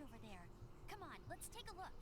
over there. Come on, let's take a look.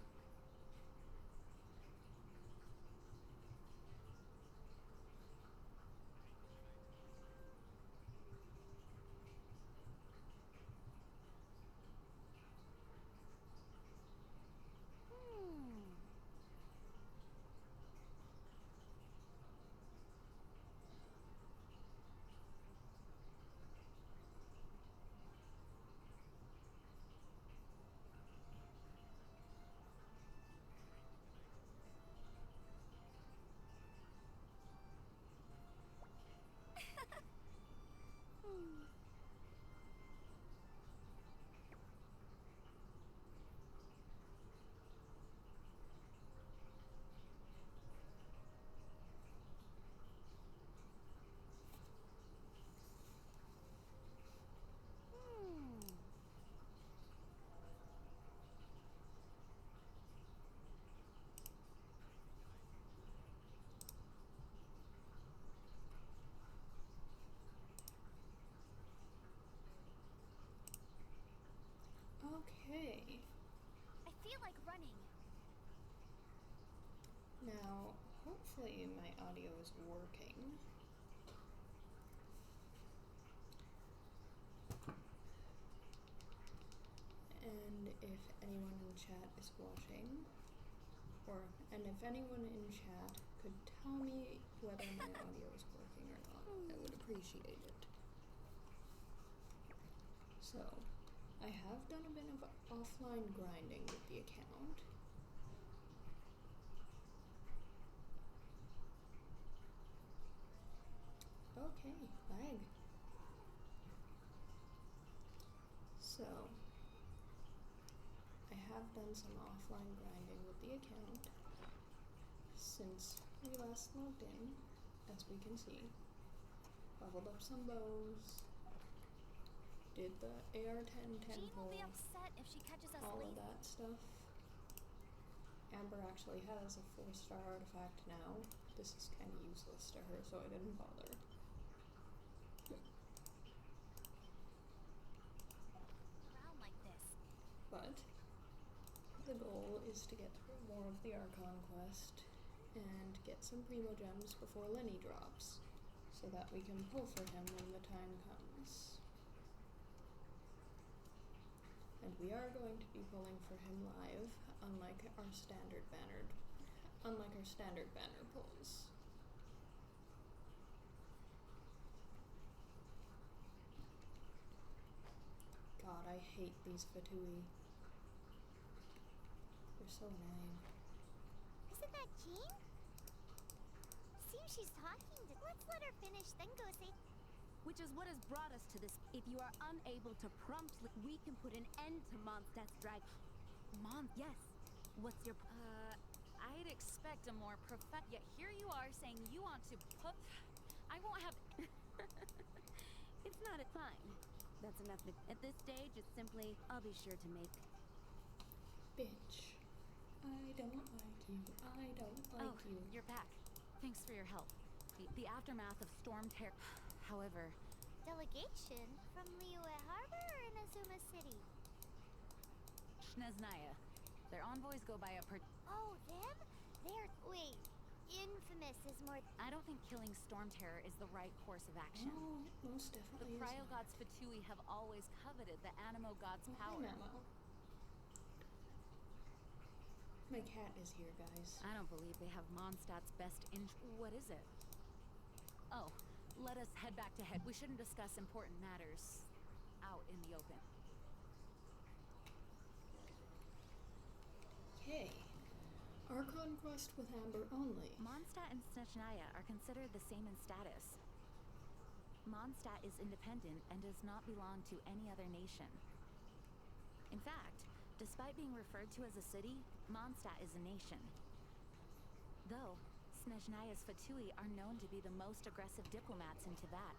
Okay. I feel like running. Now, hopefully my audio is working. And if anyone in chat is watching, and if anyone in chat could tell me whether my audio is working or not, I would appreciate it. So, I have done a bit of offline grinding with the account. Okay, lag. So, I have done some offline grinding with the account since we last logged in, as we can see. Leveled up some bows, did the AR-10 Jean will pull, be upset if she catches us all late. of that stuff. Amber actually has a 4-star artifact now. This is kind of useless to her, so I didn't bother. Around like this. But the goal is to get through more of the Archon quest and get some primo gems before Lyney drops, so that we can pull for him when the time comes. And we are going to be pulling for him live, unlike our standard banner pulls. God, I hate these Fatui. They're so annoying. Isn't that Jean? Seems she's talking to... Let's let her finish, then go say... Which is what has brought us to this. If you are unable to promptly, we can put an end to Mondstadt's drag. Yes. What's your... I'd expect a more yet here you are saying you want to put... I won't have... It's not fine. That's enough. At this stage, it's simply, I'll be sure to make... Bitch. I don't like you. I don't like you. You're back. Thanks for your help. The aftermath of Storm Terror... However... Delegation? From Liyue Harbor or Inazuma City? Shneznaya. Their envoys go by a Oh, them? They're... Wait. Infamous is more... I don't think killing Storm Terror is the right course of action. No, most The definitely is Cryo not. Gods Fatui have always coveted the Animo God's Oh, hi, power. Mamo. My cat is here, guys. I don't believe they have Mondstadt's best What is it? Oh, let us head back to head. We shouldn't discuss important matters out in the open. Okay. Archon quest with Amber only. Mondstadt and Snezhnaya are considered the same in status. Mondstadt is independent and does not belong to any other nation. In fact, despite being referred to as a city, Mondstadt is a nation. Though, Snezhnaya's Fatui are known to be the most aggressive diplomats in Teyvat.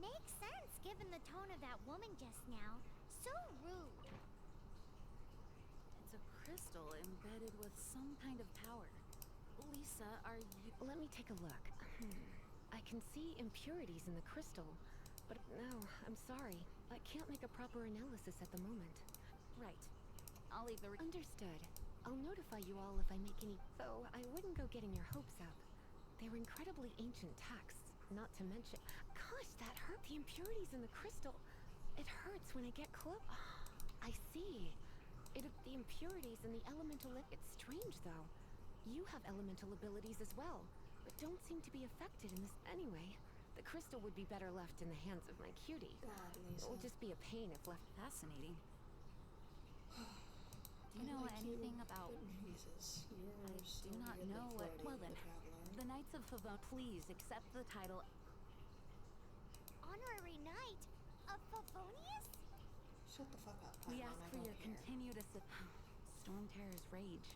Makes sense, given the tone of that woman just now. So rude. It's a crystal embedded with some kind of power. Lisa, are you... Let me take a look. I can see impurities in the crystal, but no, I'm sorry. I can't make a proper analysis at the moment. Right. I'll leave the Understood. I'll notify you all if I make any. Though I wouldn't go getting your hopes up. They're incredibly ancient texts, not to mention. Gosh, that hurt. The impurities in the crystal. It hurts when I get close. I see. The impurities in the elemental. It's strange though. You have elemental abilities as well, but don't seem to be affected in this. Anyway, the crystal would be better left in the hands of my cutie. God, It Lisa. will just be a pain if left. fascinating. Do you I know like anything you, about... but Jesus, you're I so do not weirdly know what... flirty Well with then, the Traveler. the Knights of Favone, please accept the title... Honorary Knight of Favonius? Shut the fuck up, We Paimon, ask I for don't your care. continued assistance. Storm Terror's rage.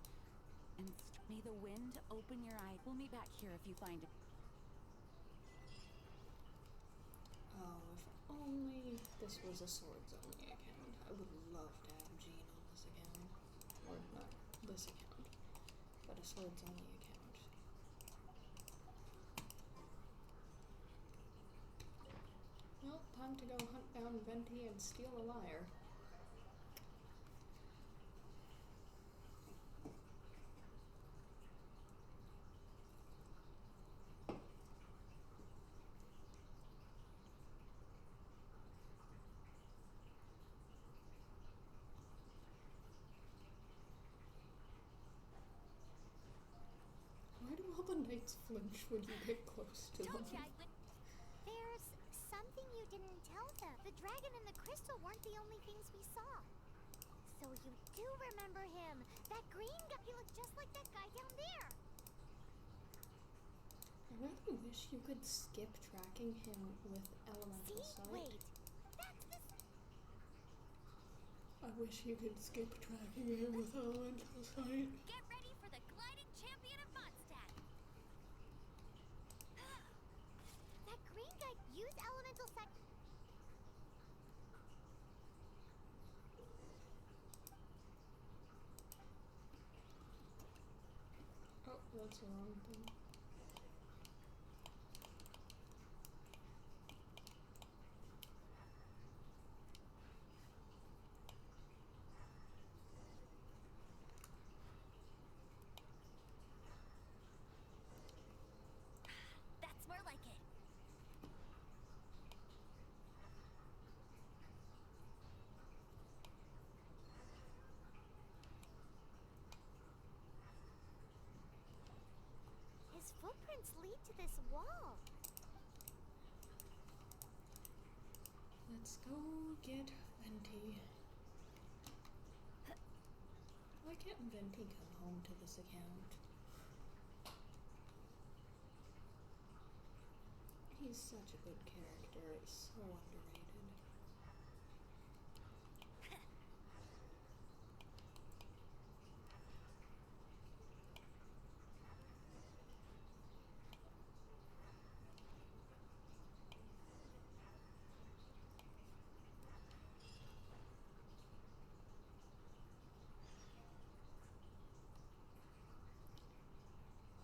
And may the wind open your eye. We'll meet back here if you find it. Oh, if only this was a swords-only account. I would love to have Jean on this account. Or not this account, but a swords-only account. Well, time to go hunt down Venti and steal a lyre. Why do all the knights flinch when you get close to Told them? ya I would. There's something you didn't tell them. The dragon and the crystal weren't the only things we saw. So you do remember him. That green guy. He looked just like that guy down there. I really wish you could skip tracking him with elemental See? sight. Wait. That's the... I wish you could skip tracking him with elemental sight. Get ready for the gliding champion of Mondstadt. That green guy used elemental sight. Oh, that's the wrong thing. That's more like it. His footprints lead to this wall. Let's go get Venti. Why can't Venti come home to this account? He's such a good character. It's so underrated.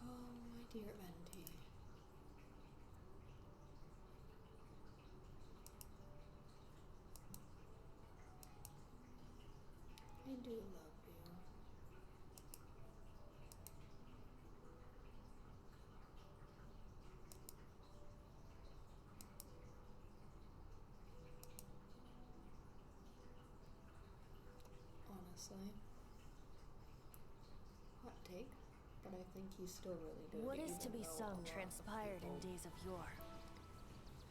Oh, my dear Venti. I do love you. Honestly. Hot take, but I think he's still really good. What is even to be though a sung lot of transpired in people days of yore,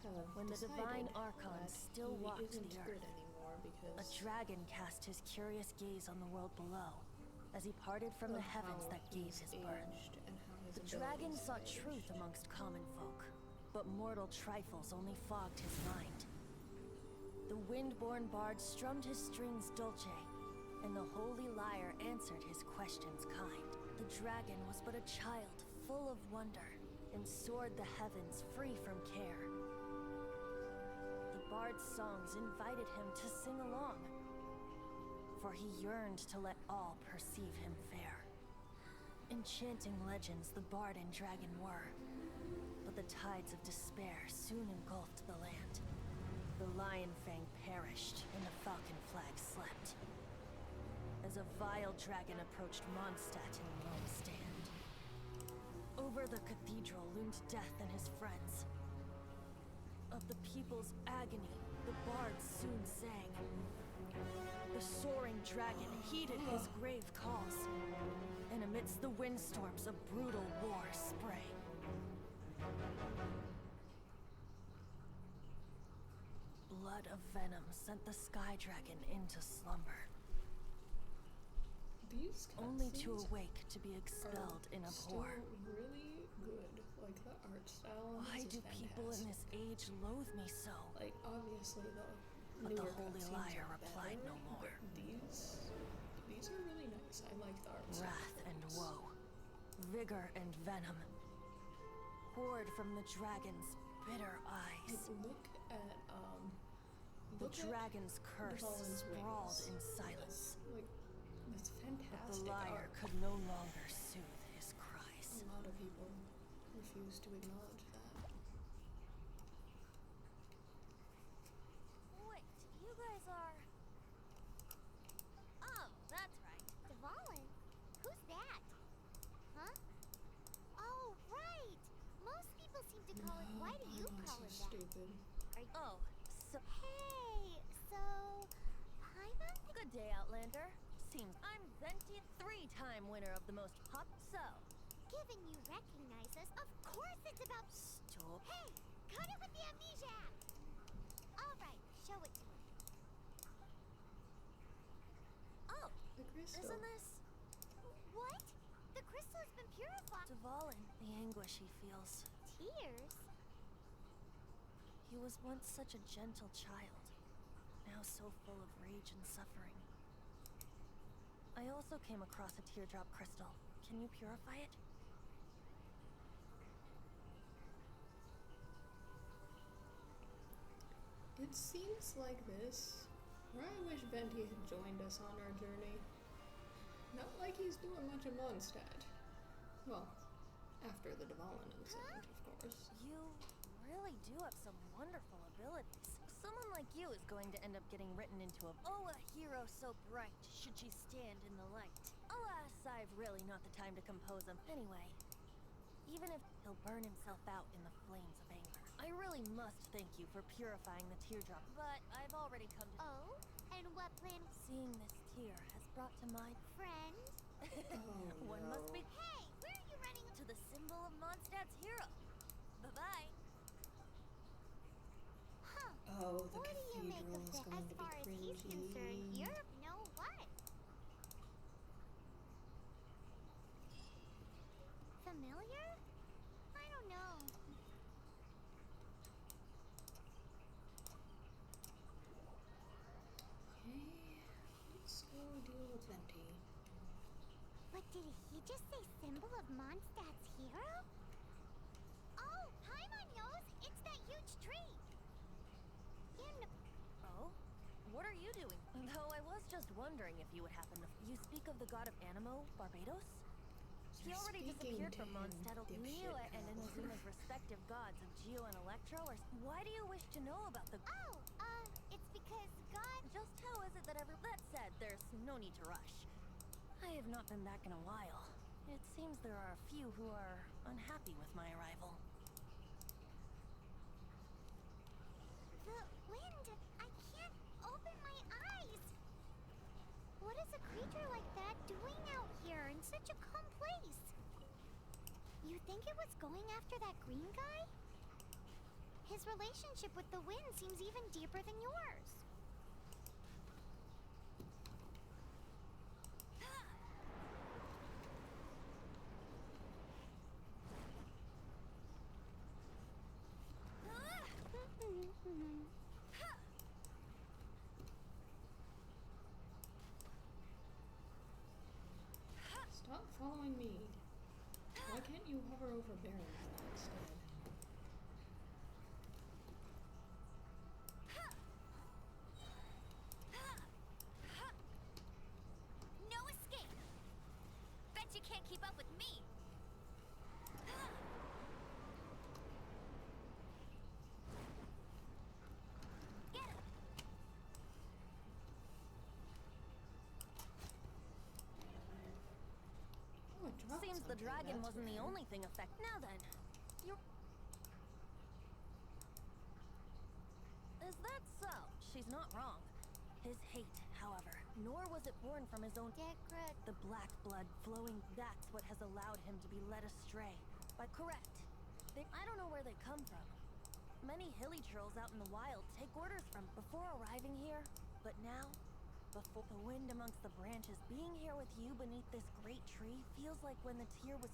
have when the decided divine Archon that still he walked isn't the good earth. anymore because A dragon cast his curious gaze on the world below, as he parted from the of heavens how that gave he's his birth. aged and how his The dragon abilities sought have truth aged. amongst common folk, but mortal trifles only fogged his mind. The wind-born bard strummed his strings dulce, and the holy lyre answered his questions kind. The dragon was but a child, full of wonder, and soared the heavens free from care. The bard's songs invited him to sing along, for he yearned to let all perceive him fair. Enchanting legends the bard and dragon were, but the tides of despair soon engulfed the land. The Lion Fang perished, and the Falcon Flag slept. As a vile dragon approached Mondstadt in lone stand. Over the cathedral loomed Death and his friends. Of the people's agony, the bards soon sang. The soaring dragon heeded his grave calls, and amidst the windstorms a brutal war sprang. Blood of venom sent the sky dragon into slumber, These only to cutscenes awake to be expelled in still abhor. really good. Like the art style. Why is do people in fantastic. this age loathe me so? Like obviously the But the newer Holy cutscenes Liar are replied better, no more. but these are really nice. I like the art style. Wrath and woe, vigor and venom, poured from the dragon's bitter eyes. Like, look at The look at dragon's curse Dvalin's sprawled wings. in silence. That's But fantastic the liar art. could no longer soothe his cries. A lot of people refuse to acknowledge that. Wait, you guys are... Oh, that's right. Dvalin? Who's that? Huh? Oh, right! Most people seem to call it. Why do you call it that? Stupid. Oh, so... Hey, so Paimon? Good day, Outlander. Seems I'm Venti, 3-time winner of the most hot. So, Given you recognize us, of course it's about. stop. Hey, cut it with the amnesia! All right, show it to him. Oh, The crystal. isn't this... What? The crystal has been purified. Dvalin, the anguish he feels. Tears? He was once such a gentle child, now so full of rage and suffering. I also came across a teardrop crystal. Can you purify it? It seems like this where I wish Venti had joined us on our journey. Not like he's doing much of Mondstadt. Well, after the Dvalin incident, of course. You really do have some wonderful abilities. Someone like you is going to end up getting written into a hero so bright, should she stand in the light. Alas, I've really not the time to compose him. Anyway, even if he'll burn himself out in the flames of anger, I really must thank you for purifying the teardrop. But I've already come to... Oh, and what plan? Seeing this tear has brought to mind... Friend? One must be Hey, where are you running? to the symbol of Mondstadt's hero. Bye-bye. Huh. Oh, the What do you make cathedral of is that? going As to far be as cringy. he's concerned, you're no what? Familiar? I don't know. Okay, let's go deal with Venti. But did he just say symbol of Mondstadt's hero? Oh, Paimon knows! It's that huge tree! Oh? What are you doing? Though I was just wondering if you would happen to... You speak of the god of Animo, Barbados? He You're already speaking disappeared to from him, Mondstadt. dipshit Neo and girl. Inazuma's respective gods of Geo and Electro are... Why do you wish to know about the... Oh, it's because God... Just how is it that ever... That said, there's no need to rush. I have not been back in a while. It seems there are a few who are unhappy with my arrival. The wind! I can't open my eyes! What is a creature like that doing out here in such a calm place? You think it was going after that green guy? His relationship with the wind seems even deeper than yours. Stop following me. Why can't you hover over Baron instead? no escape! Bet you can't keep up with me! Seems the something, dragon that's wasn't the rare. only thing affected. Now then, you're... Is that so? She's not wrong. His hate, however, nor was it born from his own... Decred. The black blood flowing, that's what has allowed him to be led astray. But correct. I don't know where they come from. Many hilly trolls out in the wild take orders from before arriving here. But now, before the wind amongst the branches, being here with you beneath this great tree feels like when the tear was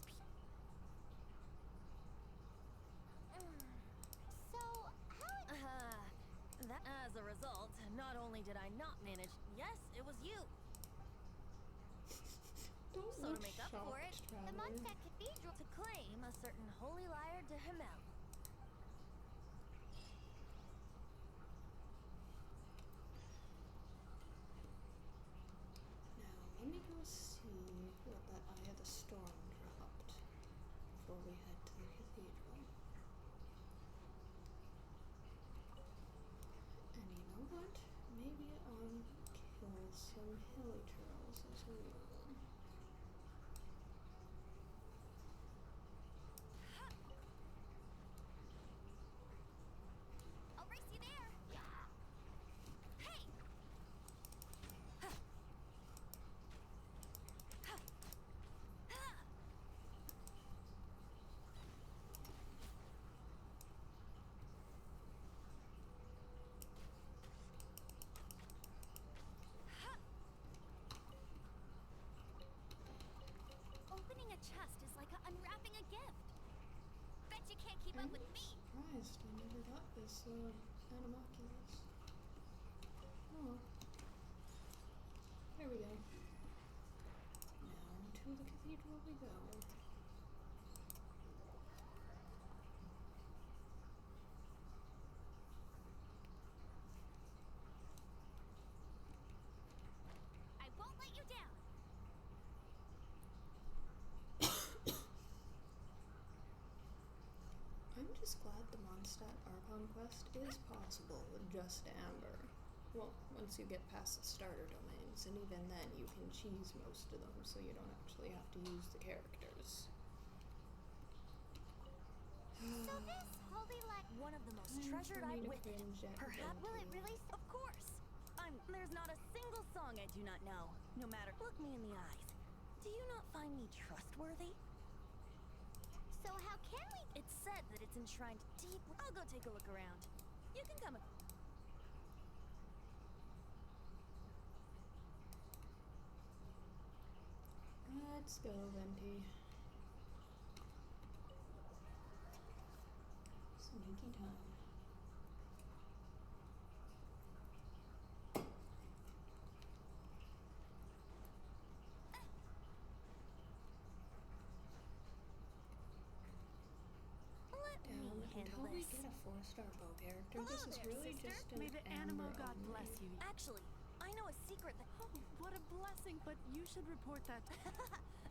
So, how... that as a result, not only did I not manage... Yes, it was you. Don't So look to make up shocked, for it, the Traveler. Mondstadt Cathedral... To claim a certain holy liar de Himmel. Now, let me go see what that Eye of the Storm dropped before we head to the cathedral. And you know what? Maybe I'll kill some hilly trolls as well. I'll race you there. Hey! Opening a chest is like unwrapping a gift. Bet you can't keep up I'm with me. surprised I never got this Animoculus. Oh. There we go. Now to the cathedral we go. I won't let you down. I'm just glad the Mondstadt Archon quest is possible with just Amber. Well, once you get past the starter domains, and even then you can cheese most of them, so you don't actually have to use the characters. So this holy light... One of the most Time treasured for me I've to with it. cringe at Perhaps Will it Venti. really... Of course! There's not a single song I do not know. No matter. Look me in the eyes. Do you not find me trustworthy? So how can we... It's said that it's enshrined deep. I'll go take a look around. You can come. Let's go, Venti. Sneaky time. Let me handle Until we this. get a 4-star bow character, Hello this is there, really sister. just an May the Amber animal god only. bless you. Actually, I know a secret that. Oh, what a blessing, but you should report that.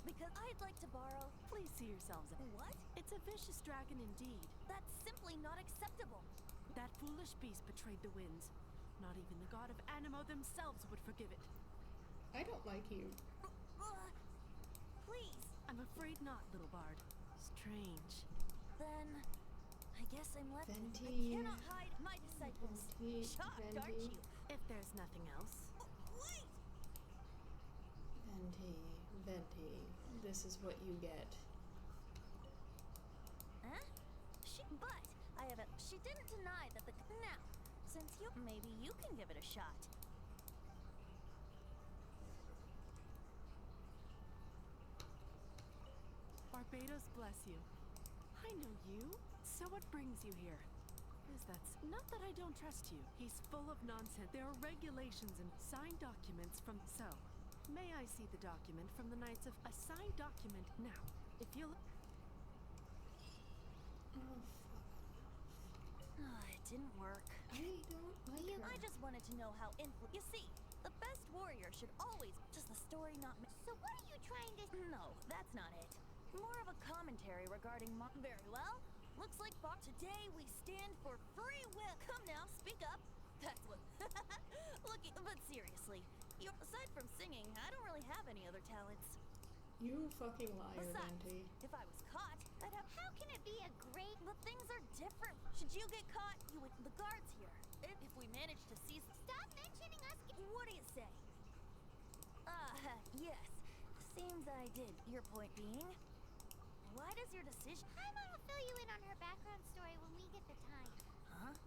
Because I'd like to borrow. Please see yourselves. What? It's a vicious dragon indeed. That's simply not acceptable. That foolish beast betrayed the winds. Not even the god of Animo themselves would forgive it. I don't like you. Please. I'm afraid not, little bard. Strange. Then, I guess I'm left. Venti. I cannot hide my disciples. Venti, Shocked, aren't Venti. you? If there's nothing else. Wait. Venti, this is what you get. Huh? But I have a. She didn't deny that the. Now, since maybe you can give it a shot. Barbados bless you. I know you. So what brings you here? Is that not that I don't trust you. He's full of nonsense. There are regulations and signed documents from. So, may I see the document from the Knights of a signed document now? If you'll. Oh, Oh, it didn't work. I don't like her. I just wanted to know how You see, the best warrior should always. Just the story, not. So what are you trying to... No, that's not it. More of a commentary regarding Very well. Looks like today we stand for free will. Come now, speak up. That's what. Look, but seriously, aside from singing, I don't really have any other talents. You fucking liar, Besides, Dante. if I was caught, I'd have. How can it be a great... But things are different. Should you get caught, you would. The guards here. If we manage to seize. Stop mentioning us... What do you say? Yes. Seems I did. Your point being, why does your decision? Paimon will fill you in on her background story when we get the time. Huh?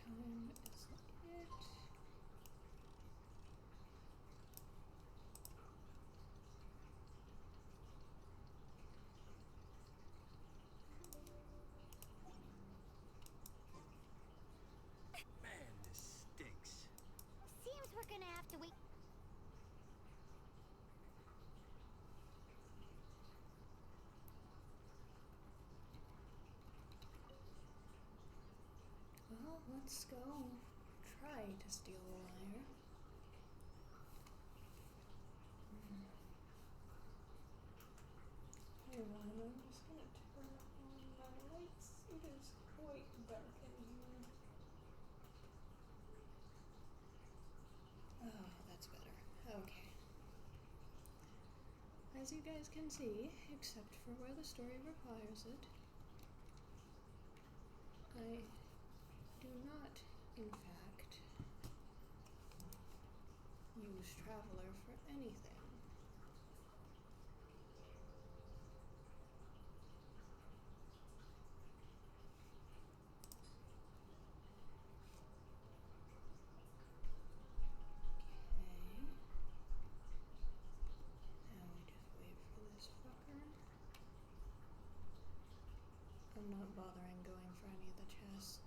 Time is it. Man, this stinks. Seems we're gonna have to wait... Well, let's go try to steal the lyre. Hang on, I'm just gonna turn on my lights. It is quite dark in here. Oh, that's better. Okay. As you guys can see, except for where the story requires it, I do not, in fact, use Traveler for anything. Okay. Now we just wait for this fucker. I'm not bothering going for any of the chests.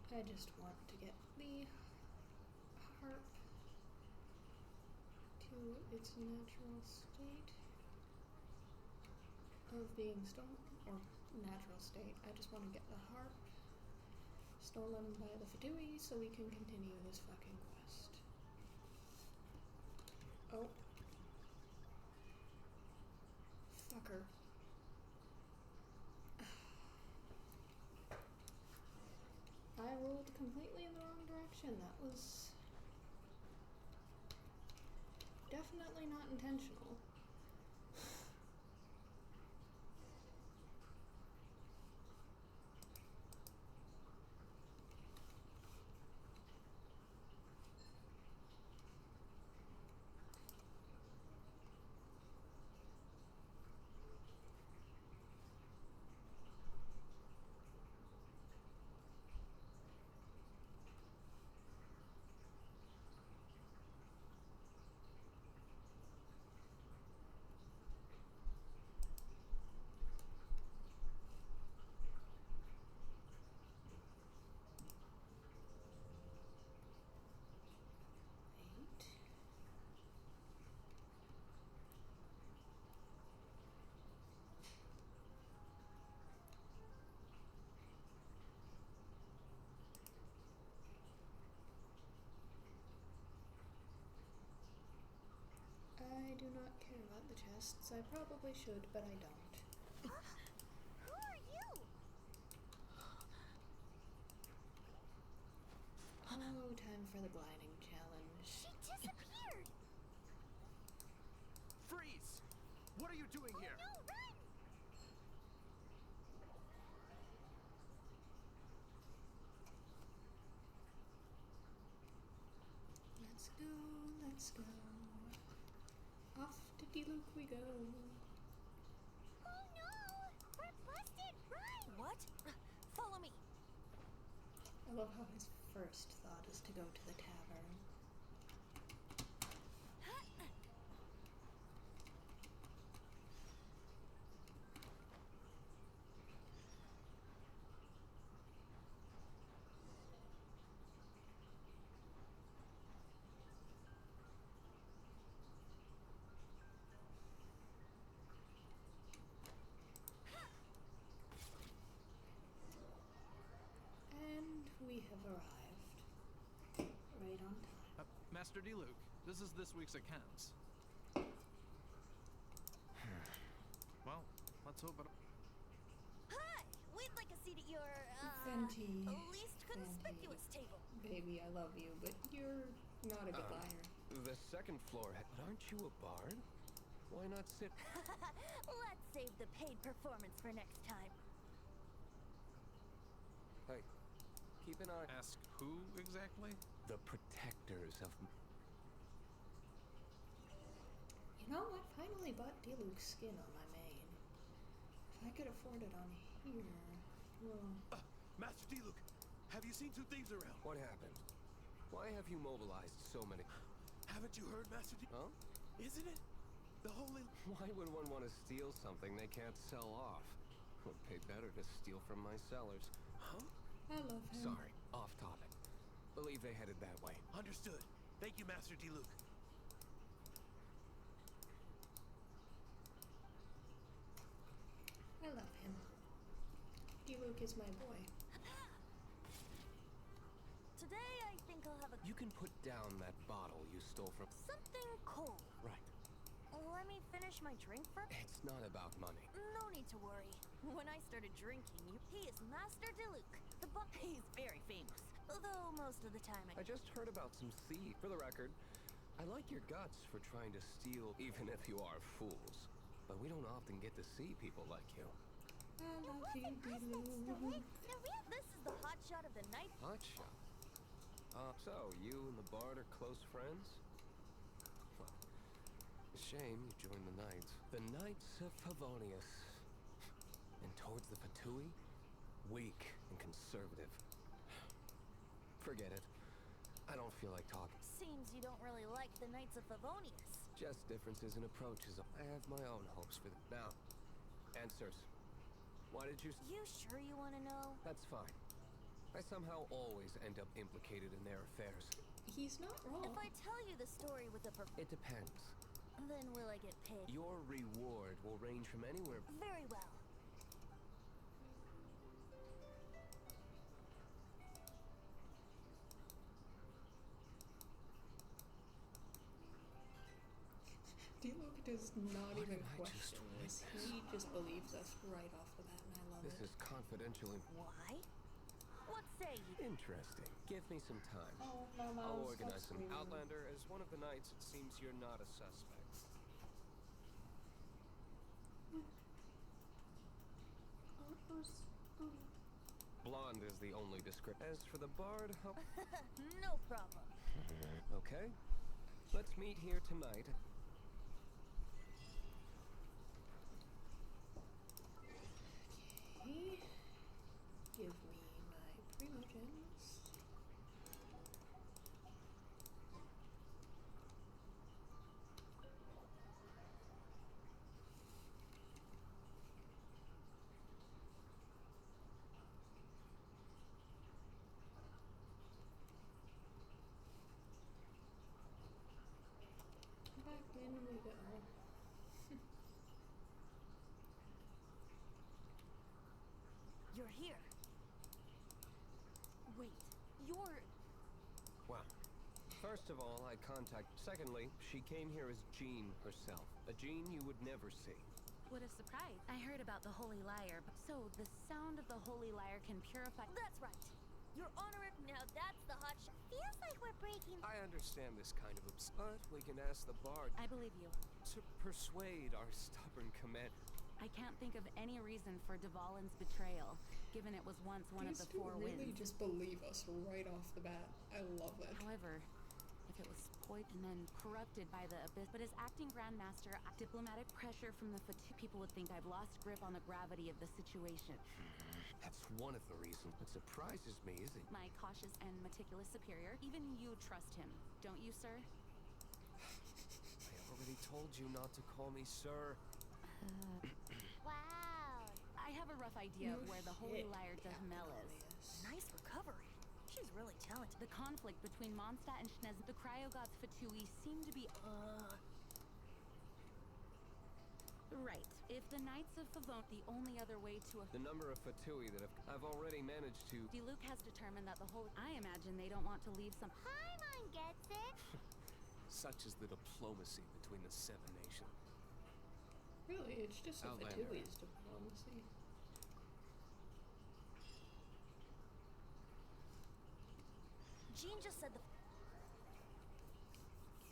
I just want to get the harp to its natural state of being stolen, or natural state. I just want to get the harp stolen by the Fatui so we can continue this fucking quest. Oh. Fucker. I rolled completely in the wrong direction. That was definitely not intentional. Wait. I do not care about the chests. I probably should, but I don't. Who are you? Oh, time for the gliding challenge. She disappeared! Freeze! What are you doing here? No, run! Let's go, let's go. Off to D-Luke we go. Oh no! We're busted! Run! What? Follow me. I love how his first thought is to go to the tavern. Master D-Luke, this is this week's accounts. Well, let's hope it... Hi! We'd like a seat at your, Fenty. least conspicuous table. Baby, I love you, but you're not a good liar. The second floor. Aren't you a bard? Why not sit? Let's save the paid performance for next time. Hey, keep an eye. Ask who exactly? The protectors of. You know, I finally bought D-Luke's skin on my main. If I could afford it on here, well... Master D-Luke, have you seen two thieves around? What happened? Why have you mobilized so many? Haven't you heard, Master D? Huh? Isn't it? The holy... Why would one want to steal something they can't sell off? Would pay better to steal from my sellers. Huh? I love him. Sorry, off topic. Believe they headed that way. Understood. Thank you, Master D-Luke. I love him. D-Luke is my boy. Today I think I'll have a... You can put down that bottle you stole from. something cold. Right. Let me finish my drink first. It's not about money. No need to worry. When I started drinking, he is Master D-Luke. He's very famous. Though most of the time I just heard about some thieves. For the record, I like your guts for trying to steal, even if you are fools. But we don't often get to see people like you. I love you, story. D-Luke. Now this is the hot shot of the night. Hot shot. So you and the bard are close friends? Well, shame you joined the Knights. The Knights of Favonius. And towards the Fatui? Weak and conservative. Forget it. I don't feel like talking. Seems you don't really like the Knights of Favonius. Just differences in approaches. I have my own hopes for them. Now, answers. Why did you... You sure you want to know? That's fine. I somehow always end up implicated in their affairs. He's not wrong. If I tell you the story with a It depends. then will I get paid? Your reward will range from anywhere... Very well. D-Luke does not Why even did I just question witness? this. He just believes us right off the bat, and I love This it. is confidential. Why? What say you? Interesting. Give me some time. Oh, Mama, I'll stop organize some. screaming. Outlander, as one of the knights, it seems you're not a suspect. Blonde is the only description. As for the bard, how... No problem. Okay. Let's meet here tonight. Okay. Give me my primogens. Back in we go. You're here. Wait, you're... Well, first of all, I contact... Secondly, she came here as Jean herself. A Jean you would never see. What a surprise. I heard about the Holy Lyre, so the sound of the Holy Lyre can purify... That's right. Your Honor, now that's the hot shot. Feels like we're breaking. I understand this kind of but we can ask the bard I believe you. to persuade our stubborn command. I can't think of any reason for Dvalin's betrayal, given it was once one of These the two four really winds. just believe us right off the bat. I love it. However, if it was poisoned and then corrupted by the abyss, but as acting Grandmaster, diplomatic pressure from the Fatu, people would think I've lost grip on the gravity of the situation. That's one of the reasons. What surprises me is that My cautious and meticulous superior, even you trust him, don't you, sir? I already told you not to call me sir. Wow. I have a rough idea No of where the Holy shit, Lyre does Captain Mel is. Obvious. Nice recovery. She's really talented. The conflict between Mondstadt and Schnez, the cryogods Fatui seem to be... Right. If the Knights of Favon, the only other way to... The number of Fatui that I've already managed to... D-Luke has determined that the whole... I imagine they don't want to leave some... Hi, mind gets it. Such is the diplomacy between the Seven Nations. Really, it's just a Outlander. Fatui's diplomacy. Jean just said the.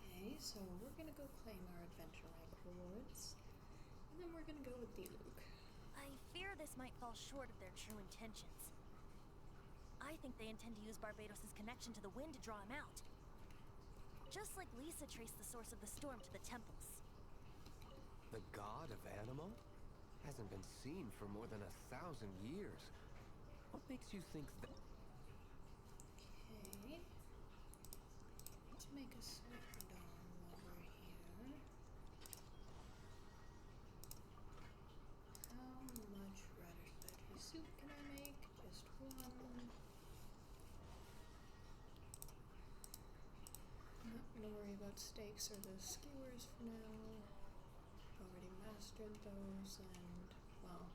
Okay, so we're gonna go claim our adventure rank rewards, and then we're gonna go with Diluc. I fear this might fall short of their true intentions. I think they intend to use Barbados' connection to the wind to draw him out. Just like Lisa traced the source of the storm to the temples. The god of Animo? Hasn't been seen for more than 1,000 years. What makes you think that? Okay. Let's make a swift dome over here. How much radish veggie soup can I make? Just one. Not gonna worry about steaks or the skewers for now. Already mastered those, and, well,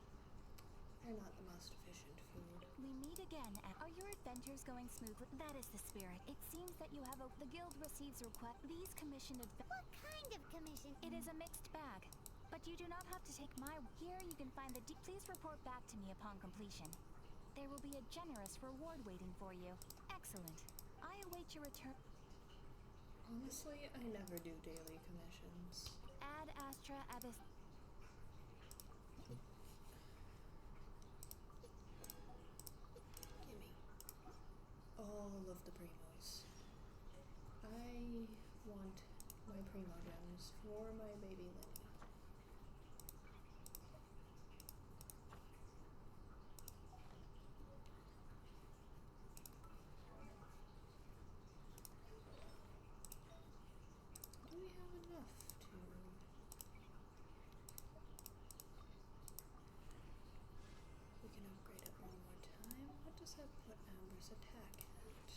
they're not the most efficient food. We meet again. Are your adventures going smoothly? That is the spirit. It seems that you have the guild receives request. These commissioned What kind of commission? It is a mixed bag, but you do not have to take my. Here you can find the. Please report back to me upon completion. There will be a generous reward waiting for you. Excellent. I await your return. Honestly, I never do daily commissions. Ad Astra Abyss. Gimme all of the primos. I want my primo gems for my baby Lyney. Do we have enough to... We can upgrade it one more time. What does that put Amber's attack at?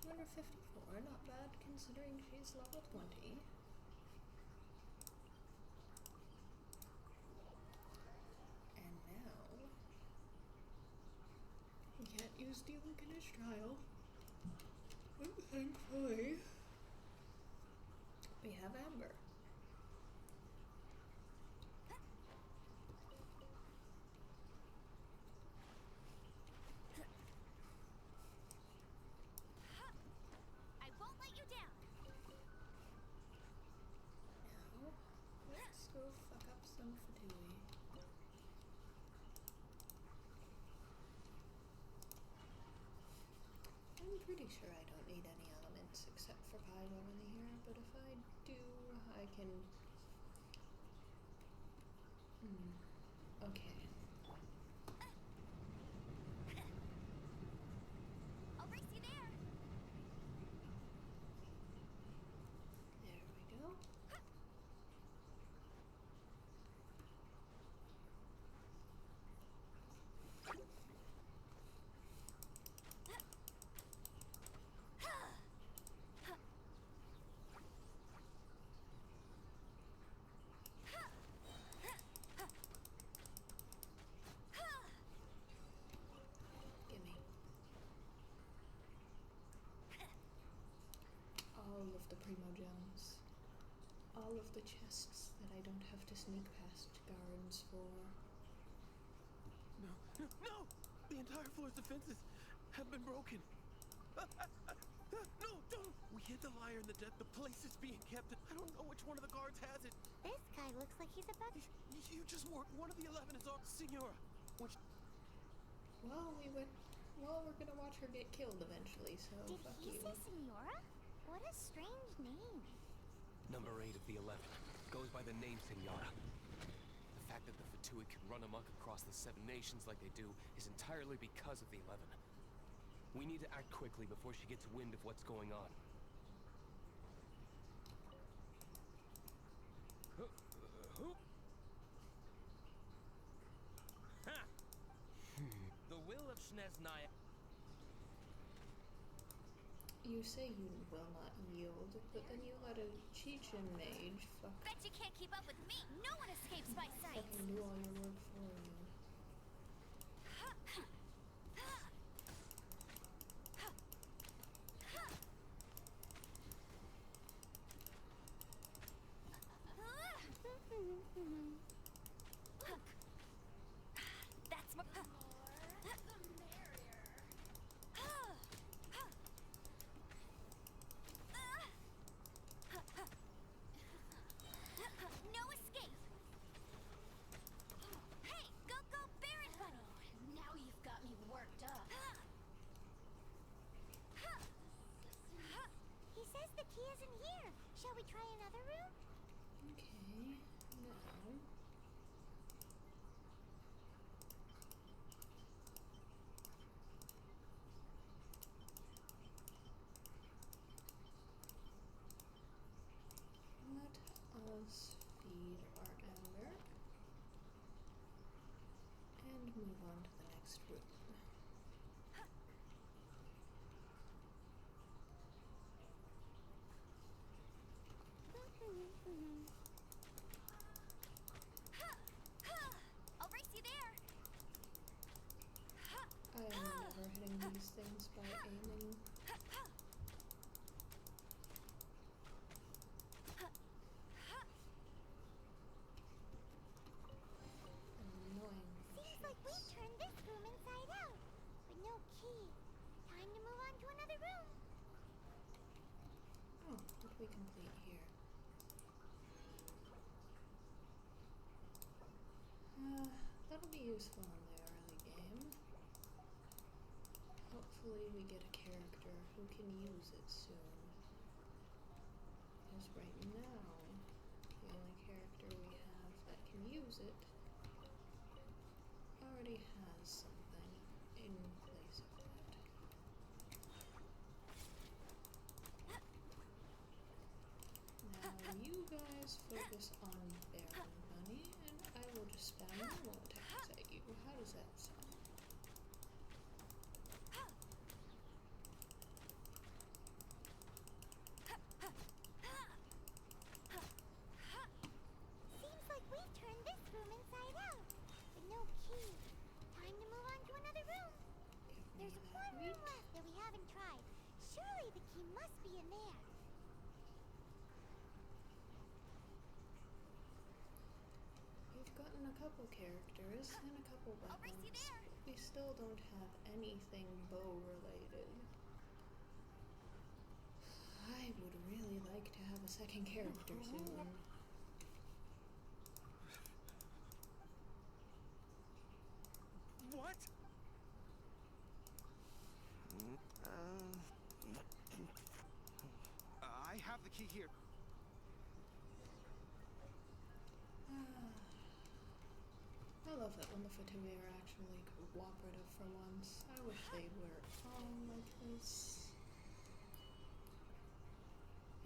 254, not bad considering she's level 20. And now... We can't use Diluc in his trial. But thankfully... We have Amber. I won't let you down. Now, let's go fuck up some Fatui. I'm pretty sure I don't need any elements except for Pyromancy here, but if I do, I can... Okay. I'll race you there. There we go. Gimme. All of the primo gems. All of the chests that I don't have to sneak past guards for. No, no, no! The entire floor's defenses have been broken. No, don't! We hit the liar in the death. The place is being kept. I don't know which one of the guards has it. This guy looks like he's about to... You just worked. One of the 11 is our Senora. Which... Well, we're gonna watch her get killed eventually, so Did fuck he you. say Senora? What a strange name. Number 8 of the 11 goes by the name Senora. The fact that the Fatui can run amok across the Seven Nations like they do is entirely because of the 11. We need to act quickly before she gets wind of what's going on. The will of Sneznaya. You say you will not yield, but then you let a Chechen mage Bet you can't keep up with me. No one escapes my sight. fucking do all your work for you. isn't here. Shall we try another room? Okay, now. Let us feed our Amber and move on to the next room. I'll race you there. I am never hitting these things by aiming. Annoying. Seems like we turned this room inside out, but no key. Time to move on to another room. Oh, what did we complete here? That'll be useful in the early game. Hopefully we get a character who can use it soon. Because right now, the only character we have that can use it already has something in place of that. Now you guys focus on Baron Bunny, and I will just spam normal attacks at you. How does that sound? Seems like we turned this room inside out, but no key. Time to move on to another room. Give me There's that one room wheat. left that we haven't tried. Surely the key must be in there. We've gotten a couple characters and a couple I'll race you weapons, there. but we still don't have anything bow related. I would really like to have a second character soon. What? I have the key here. I love it when the Fatui are actually cooperative for once. I wish they were all like this.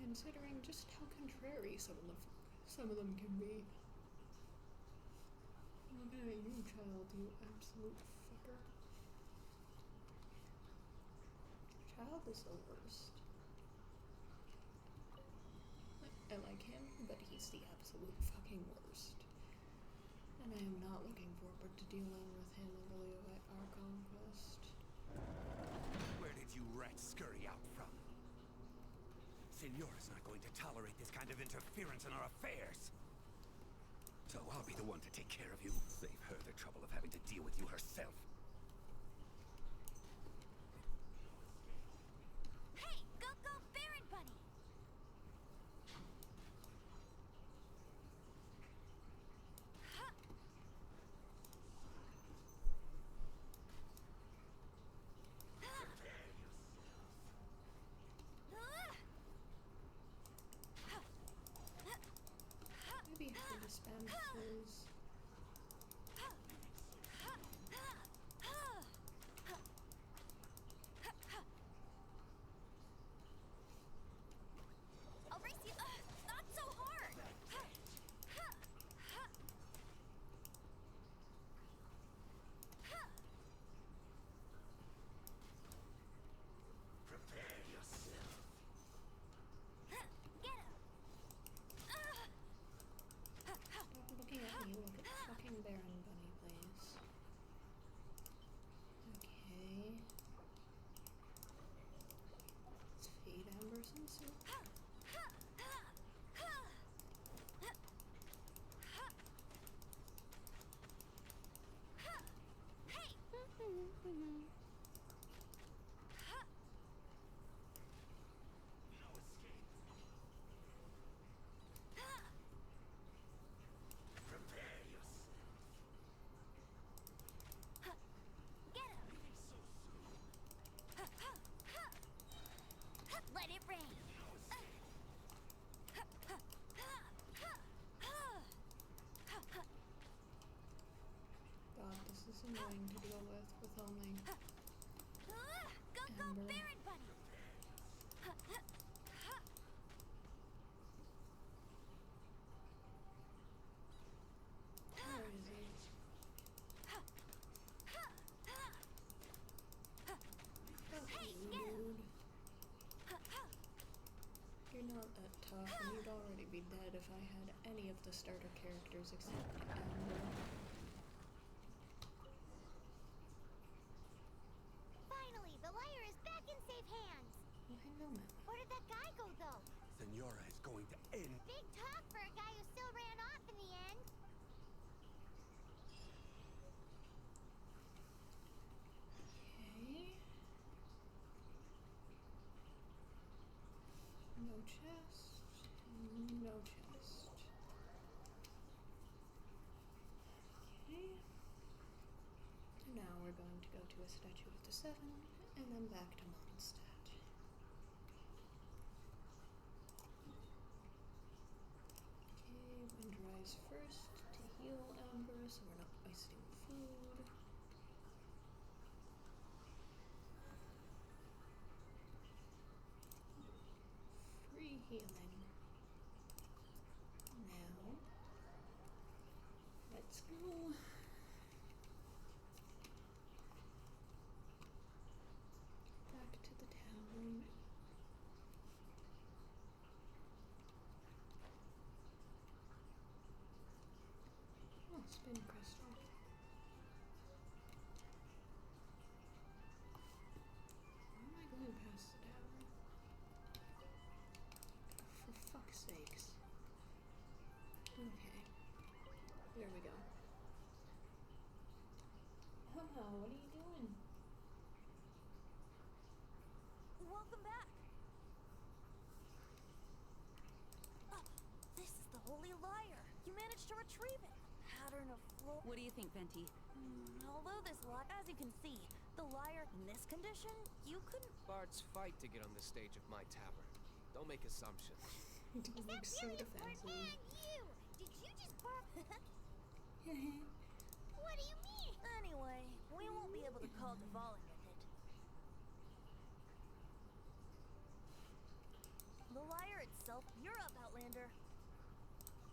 Considering just how contrary some of them can be. Looking at you, child, you absolute fucker. Child is the worst. I like him, but he's the absolute fucking worst. And I am not looking forward to dealing with him in the Leovite Archon quest. Where did you rats scurry out from? Signora's not going to tolerate this kind of interference in our affairs. So I'll be the one to take care of you. Save her the trouble of having to deal with you herself. Hey, go Baron Bunny! Maybe I should just spam those. I'll race you. Not so hard. Prepare yourself. Get him. Stop looking at me not that tough, and you'd already be dead if I had any of the starter characters except Amber. Finally, the liar is back in safe hands. Well, I know, ma'am. Where did that guy go, though? Senora is going to end. Big talk for a guy who still ran off in the end. Okay. No chest. No chest. Okay. Now we're going to go to a statue of the Seven, and then back to Mondstadt. Okay, wind rise first to heal Amber, so we're not wasting food. Free healing. Now, let's go. Back to the town. Oh, spin crystal. Why am I going past the tower? For fuck's sakes. Okay. There we go. Hello, what are you doing? Welcome back. This is the Holy Lyre. You managed to retrieve it. Pattern of flow. What do you think, Venti? Although this as you can see, the lyre in this condition, you couldn't. Bards fight to get on the stage of my tavern. Don't make assumptions. You do look so Really defensive. important. And you! Did you just barf? What do you mean? Anyway, we won't be able to call Dvalin with it. The lyre itself, you're up, Outlander.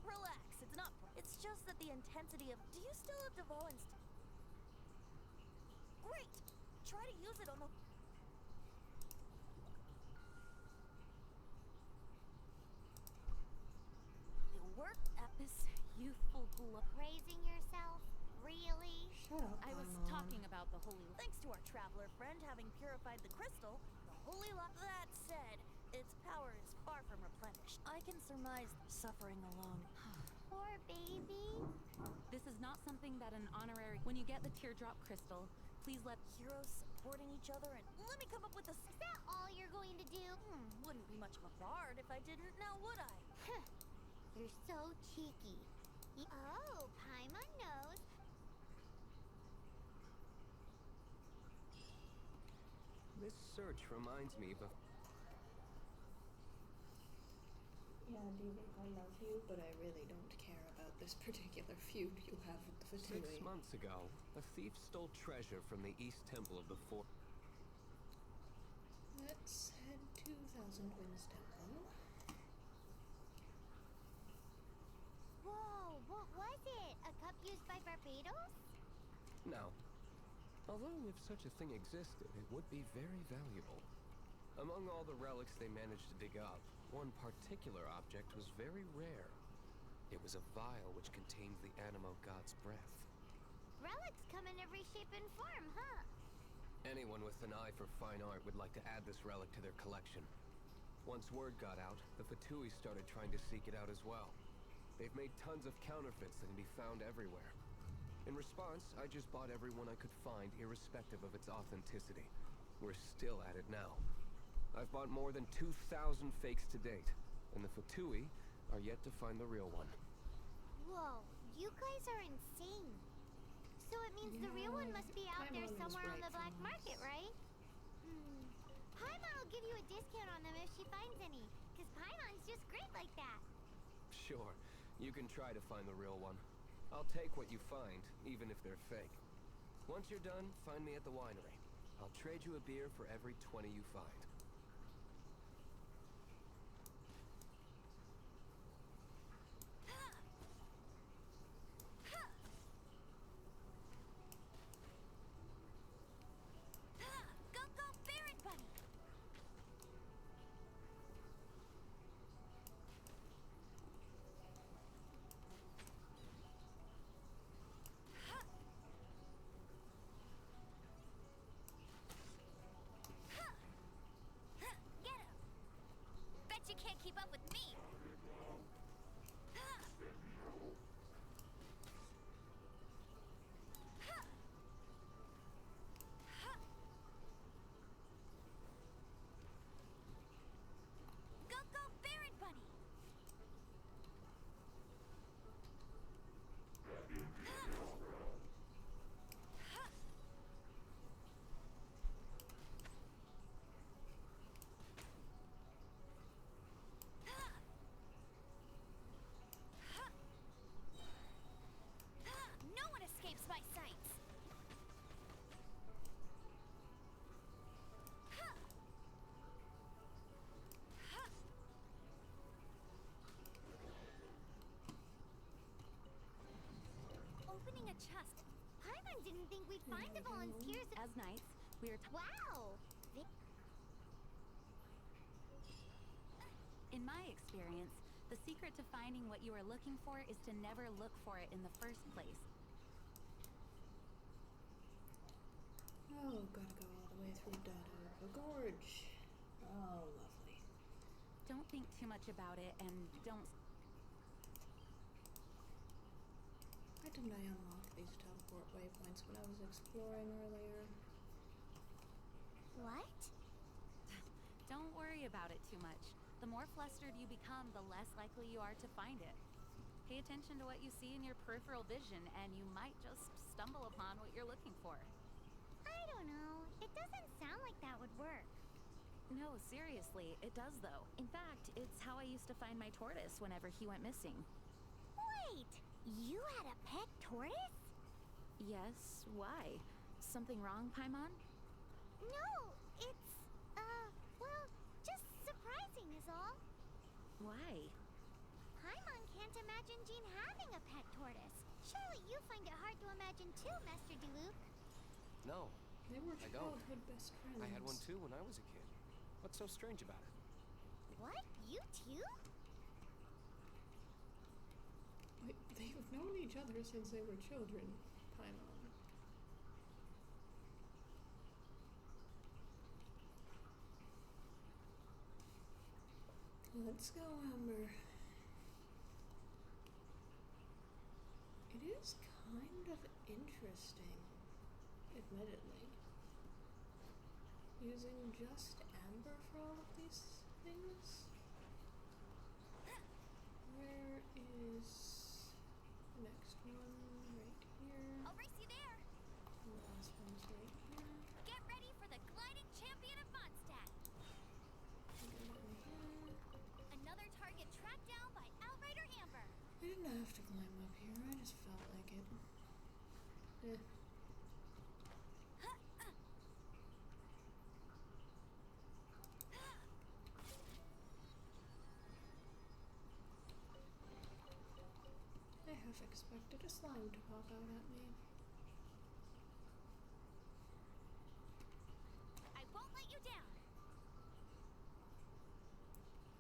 Relax, it's not. It's just that the intensity of. Do you still have Dvalin's? Great! Try to use it on the. It worked at this youthful glow. Praising yourself? Really? Shut up, I was Paimon. talking about the holy. Thanks to our traveler friend having purified the crystal, the holy That said, its power is far from replenished. I can surmise suffering alone. Poor baby. This is not something that an honorary. When you get the teardrop crystal, please let. Heroes supporting each other and let me come up with a. Is that all you're going to do? Wouldn't be much of a bard if I didn't, now would I? You're so cheeky. Oh, Paimon knows. This search reminds me of a... Yeah, Diva, I love you, but I really don't care about this particular feud you have with the 6 Fatui. months ago, a thief stole treasure from the East Temple of the Fort. Let's head to Thousand Winds Temple. Whoa, what was it? A cup used by Barbados? No. Although if such a thing existed, it would be very valuable. Among all the relics they managed to dig up, one particular object was very rare. It was a vial which contained the Animo god's breath. Relics come in every shape and form, huh? Anyone with an eye for fine art would like to add this relic to their collection. Once word got out, the Fatui started trying to seek it out as well. They've made tons of counterfeits that can be found everywhere. In response, I just bought every one I could find, irrespective of its authenticity. We're still at it now. I've bought more than 2,000 fakes to date, and the Fatui are yet to find the real one. Whoa, you guys are insane. So it means the real one must be out there Paimon was somewhere on right the black for market, once. right? Paimon will give you a discount on them if she finds any, because Paimon's just great like that. Sure, you can try to find the real one. I'll take what you find, even if they're fake. Once you're done, find me at the winery. I'll trade you a beer for every 20 you find. Go, go, Barret Bunny! keep up with me. Go, go, Baron Bunny! No one escapes my sights! Opening a chest. Paimon didn't think we'd find the volunteers. As knights, we are Wow! in my experience, the secret to finding what you are looking for is to never look for it in the first place. Oh, gotta go all the way through Dada Gorge. Oh, lovely. Don't think too much about it, and don't... Why didn't I unlock these teleport waypoints when I was exploring earlier? What? Don't worry about it too much. The more flustered you become, the less likely you are to find it. Pay attention to what you see in your peripheral vision, and you might just stumble upon what you're looking for. I don't know. It doesn't sound like that would work. No, seriously, it does though. In fact, it's how I used to find my tortoise whenever he went missing. Wait! You had a pet tortoise? Yes, why? Something wrong, Paimon? No, it's, well, just surprising is all. Why? Paimon can't imagine Jean having a pet tortoise. Surely you find it hard to imagine too, Master Diluc. No, They were I don't. childhood best friends. I had one too when I was a kid. What's so strange about it? What? You too? They've known each other since they were children, Paimon. Let's go, Amber. It is kind of interesting, admittedly. Using just Amber for all of these things? Where is the next one? Right here. I'll race you there. The last one's right here. Get ready for the gliding champion of Mondstadt. Get it in here. Another target tracked down by Outrider Amber. I didn't have to climb up here, I just felt like it. Eh. I half expected a slime to pop out at me. I won't let you down.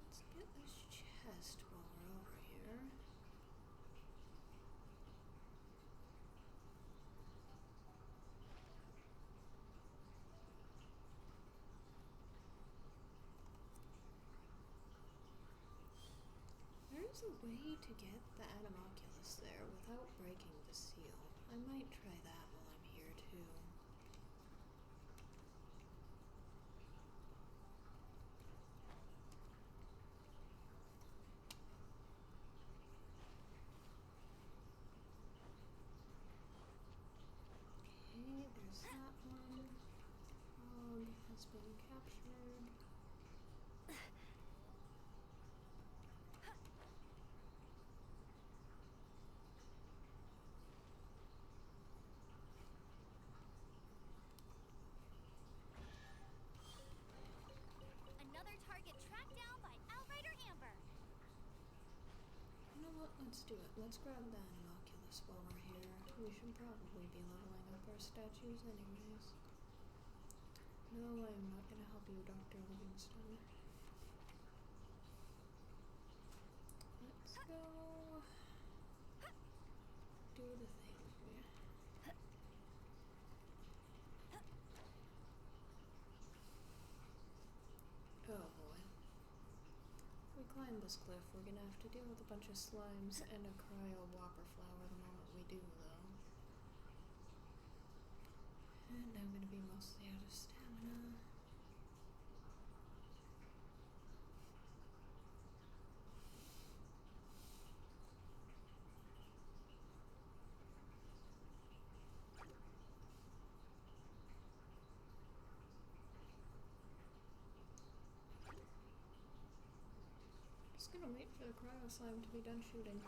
Let's get this chest while we're over here. There's a way to get the Animoculus there without breaking the seal. I might try that while I'm here too. Okay, there's that one. Frog has been captured. Another target tracked down by Outrider Amber. You know what? Let's do it. Let's grab the Animoculus while we're here. We should probably be leveling up our statues anyways. No, I am not going to help you, Dr. Livingstone. Let's go do the thing. Oh boy. We climb this cliff, we're gonna have to deal with a bunch of slimes and a cryo whopper flower the moment we do, though. And I'm gonna be mostly out of stamina. Just gonna wait for the cryo slime to be done shooting.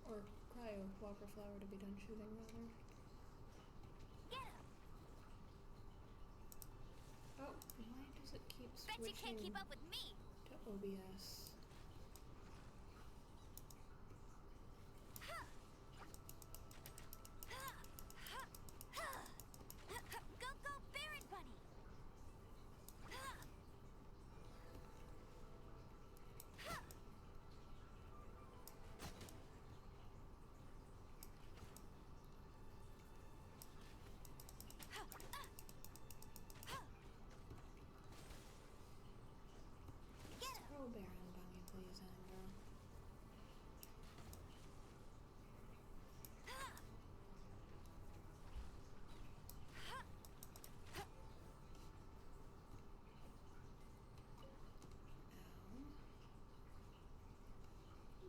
Or cryo whopper flower to be done shooting, rather. Oh, why does it keep Bet you can't switching keep up with me. to OBS? Go, go, Baron Bunny! Oh, Baron Bunny, please, Andrew.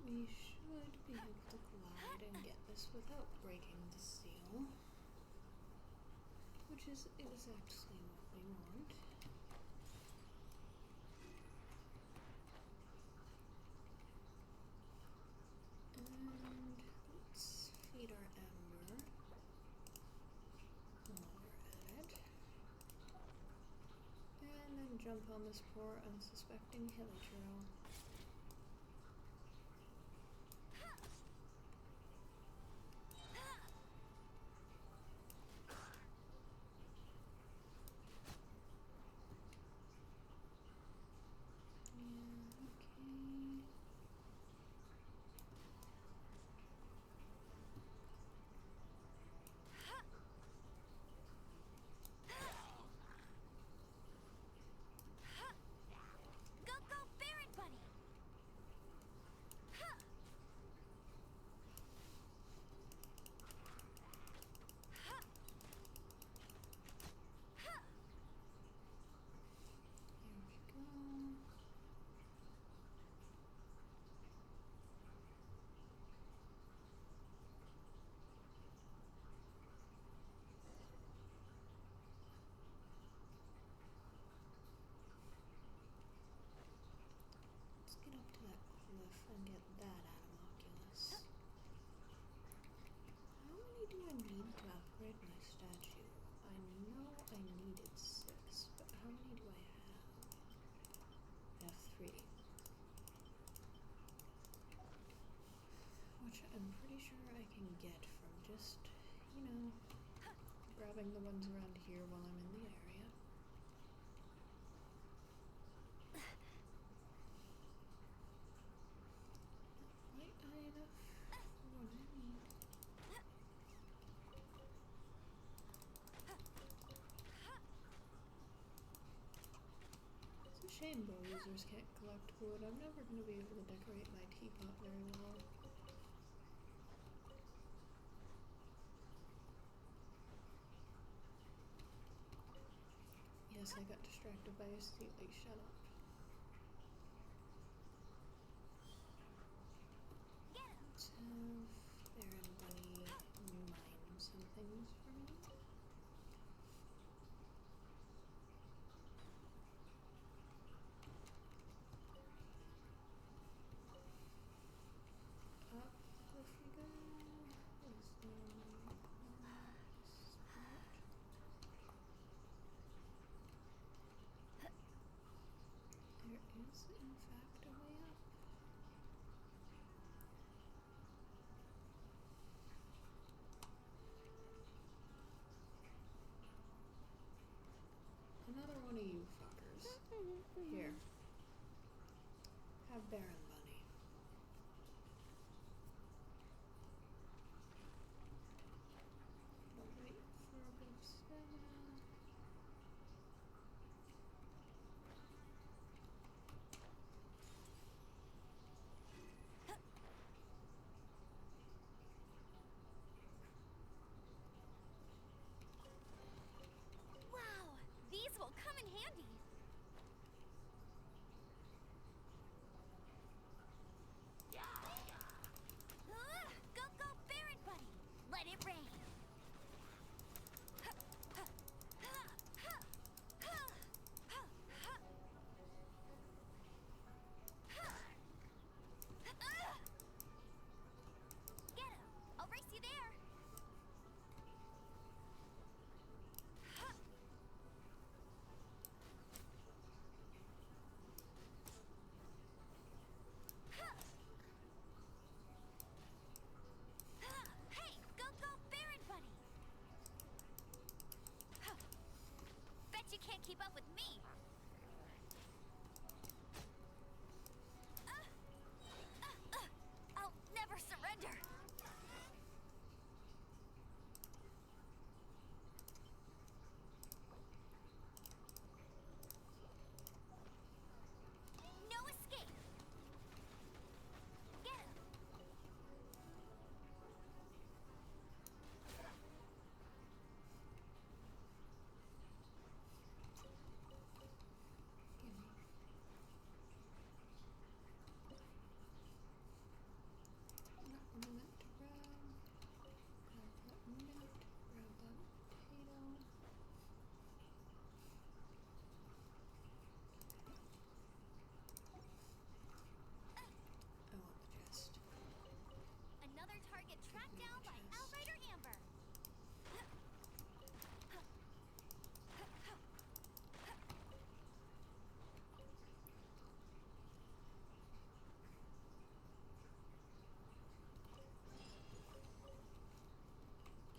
We should be able to glide and get this without breaking the seal. Which is exactly what we want. And let's feed our ember while we're at it. And then jump on this poor unsuspecting hilly trail. Go, go, Baron Bunny! Here we go. Let's get up to that cliff and get that Atomocus. How many do I need to upgrade my statue? I know I needed 6, but how many do I have? I have 3. Which I'm pretty sure I can get from just, grabbing the ones around here while I'm in the area. Light high enough for what I need. It's a shame bow users can't collect wood. I'm never going to be able to decorate my teapot very well. Yes, I got distracted by a Steely. Shut up. Let's have Baron Bunny mine some things for me. Up cliff we go. keep up with me. I'll never surrender. No escape. Get him. Not what I meant to grab. Grab that mint. Grab that potato. I want the chest. Another target tracked down by Outrider Amber.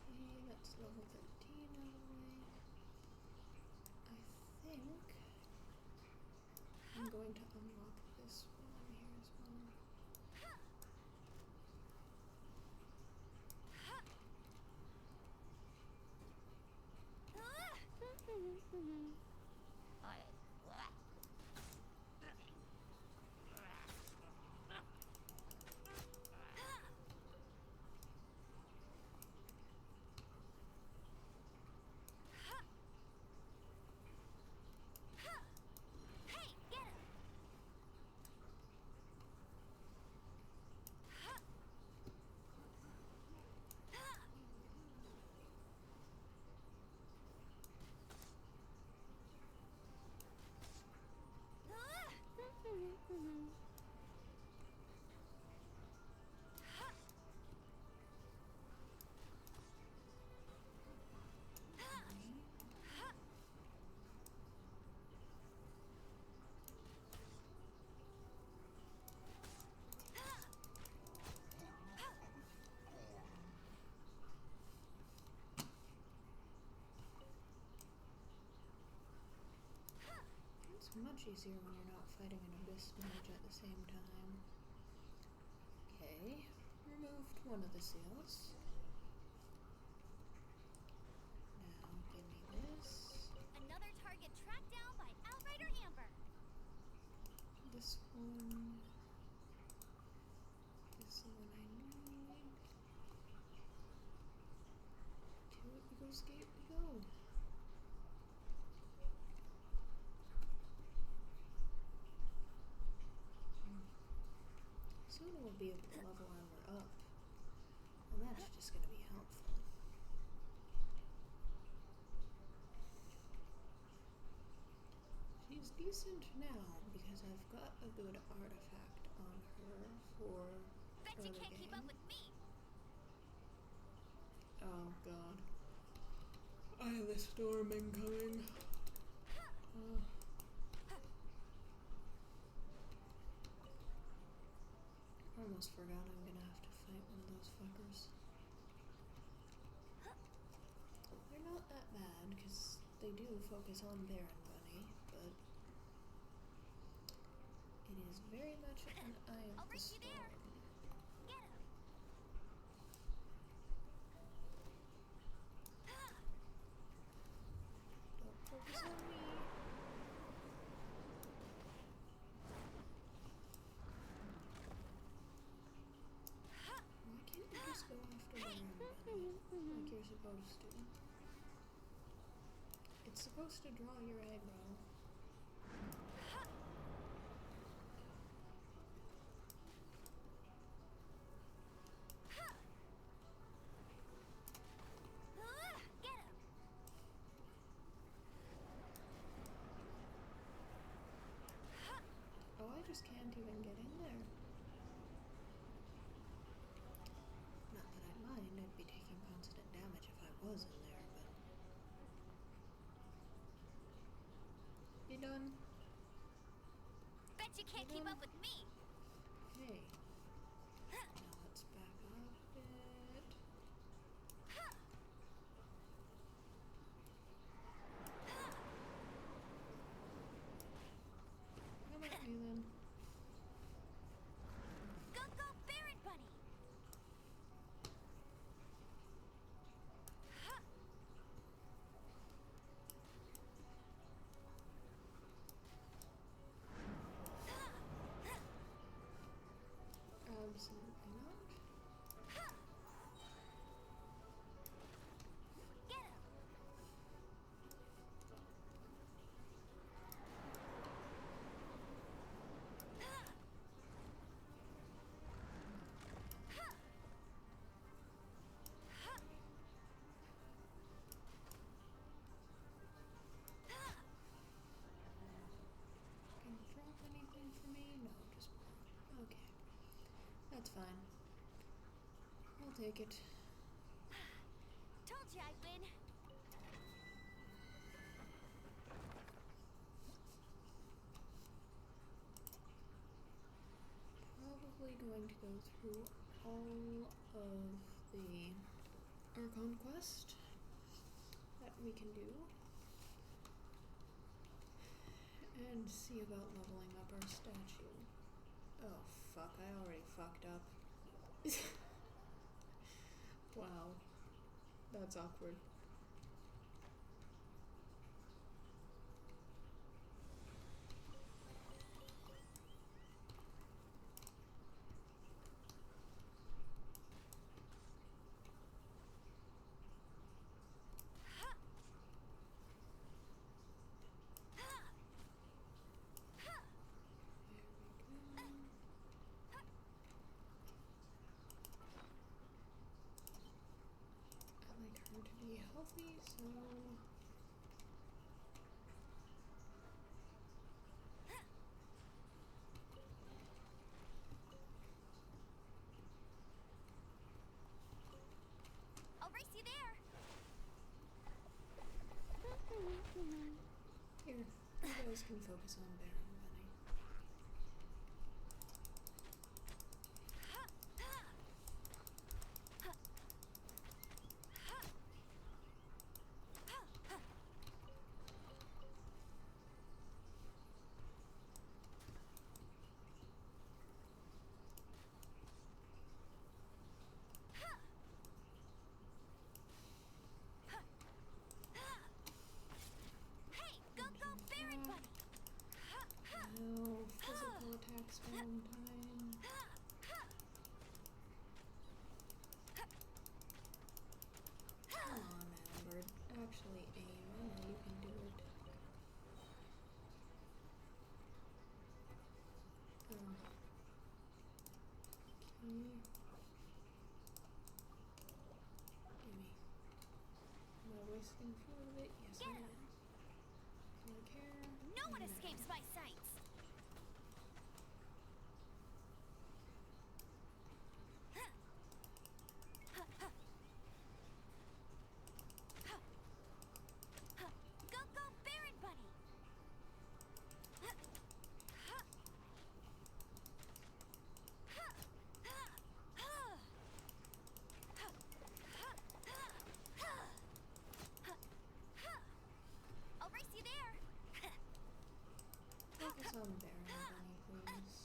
Okay, that's level 13 out of the way. I think I'm going to unlock this while I'm here as well. Hey, get him. It's much easier when you're not fighting an abyss mage at the same time. Okay, removed one of the seals. Now give me this. Another target tracked down by Outrider Amber. This one is the one I need. To it we go, skate we go. Soon we'll be able to level Amber up, and that's just going to be helpful. She's decent now because I've got a good artifact on her for Bet you early can't keep up game. with me. Oh god. I have a storm incoming. I almost forgot I'm gonna have to fight one of those fuckers. They're not that bad, because they do focus on Baron Bunny, but it is very much an eye of I'll the bring you there. storm. Get him. Don't focus on me. Why can't you just go after Baron Bunny like you're supposed to? It's supposed to draw your aggro. Get him. Oh, I just can't even get in there. Not that I'd mind, I'd be taking constant damage if I was in there, but... You done? Bet you can't keep up with me. Hey. Now let's back up a bit. That's fine. I'll take it. Told you I'd win. Probably going to go through all of the Archon quest that we can do and see about leveling up our statue. Oh fuck, I already fucked up. Wow, that's awkward. Healthy, so I'll race you there. here, you guys can focus on Baron Bunny. Hey, go Baron Bunny. No physical attacks one time. Come on, Amber. Actually aim. I know you can do it. Okay. Gimme. Am I wasting food of it? Yes, I am. Do I care? No one escapes my sights. Go Baron Bunny. I'll race you there. Focus on Baron Bunny, please.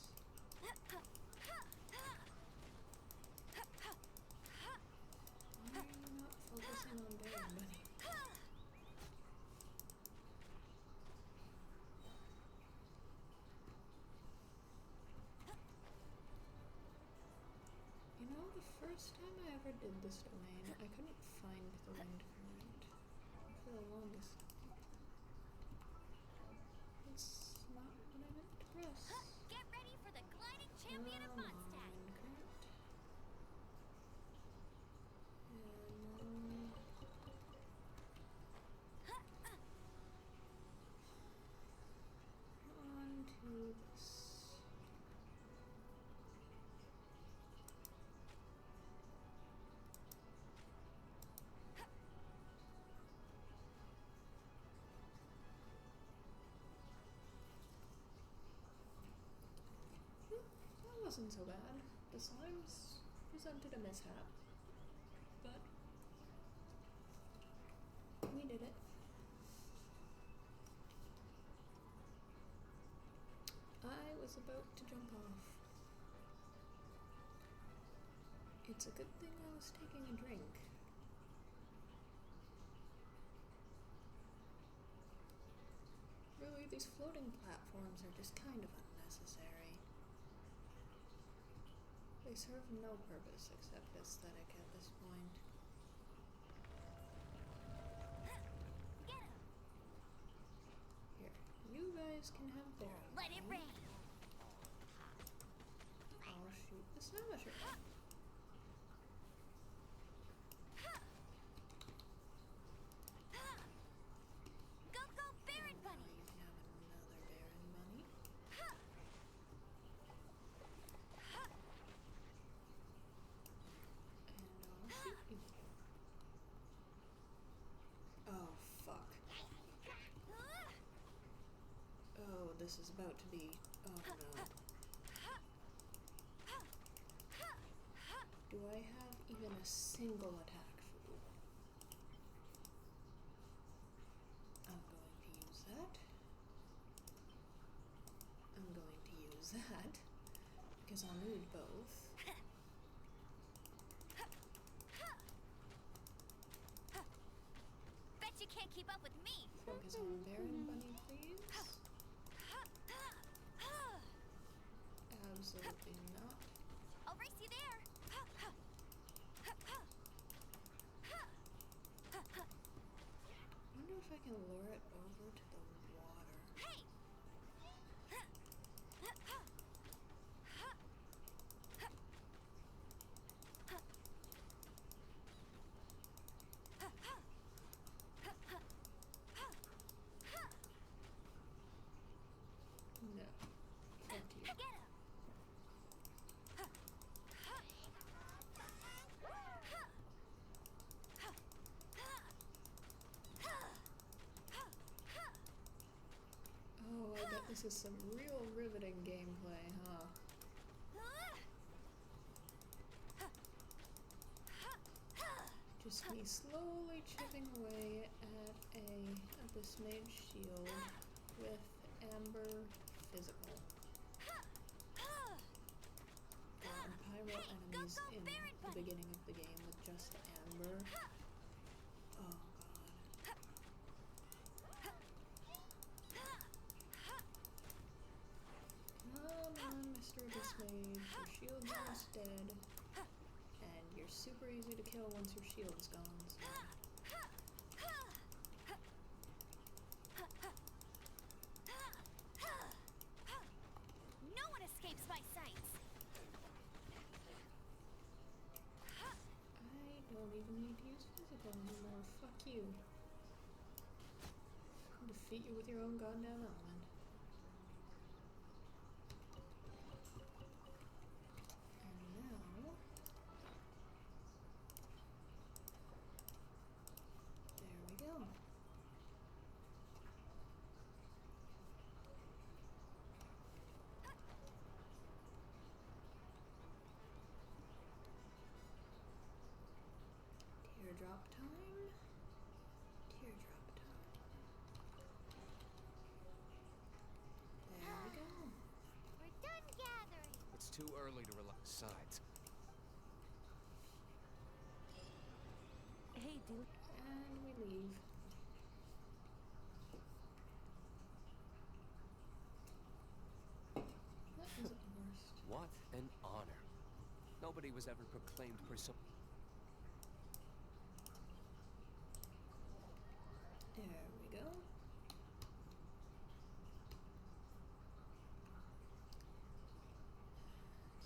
Why are you not focusing on Baron Bunny? You know, the first time I ever did this domain, I couldn't find the wind current for the longest time. It's not what I meant to press. Get ready for the gliding champion of Come Mondstadt. on, wind current. And then on to this. That wasn't so bad. The slimes presented a mishap, but we did it. I was about to jump off. It's a good thing I was taking a drink. Really, these floating platforms are just kind of unnecessary. They serve no purpose except aesthetic at this point. Get him. Here, you guys can have Baron. Let it rain. I'll shoot the Smasher. Go Baron Bunny. Now you can have another Baron Bunny. this is about to be. Oh no. Do I have even a single attack for? I'm going to use that. I'm going to use that because I'll need both. Bet you can't keep up with me. Focus on Baron Bunny, please. Absolutely not. I'll race you there. I wonder if I can lure it over to the water. Hey! No. Can't use Get him! Oh, I bet this is some real riveting gameplay, huh? Just me slowly chipping away at a Abyss Mage shield with Amber Physical. Pyro enemies in the beginning of the game with just Amber. Oh god. Come on, Mr. Abyss Mage, your shield's almost dead. And you're super easy to kill once your shield's gone, so. No one escapes my sights. I don't even need to use physical anymore. Fuck you. I'll defeat you with your own goddamn element. And now... There we go. Teardrop time. Teardrop time. There we go. We're done gathering. It's too early to relax. Besides, Hey, dude. And we leave. That isn't the worst. what an honor. Nobody was ever proclaimed persona. There we go.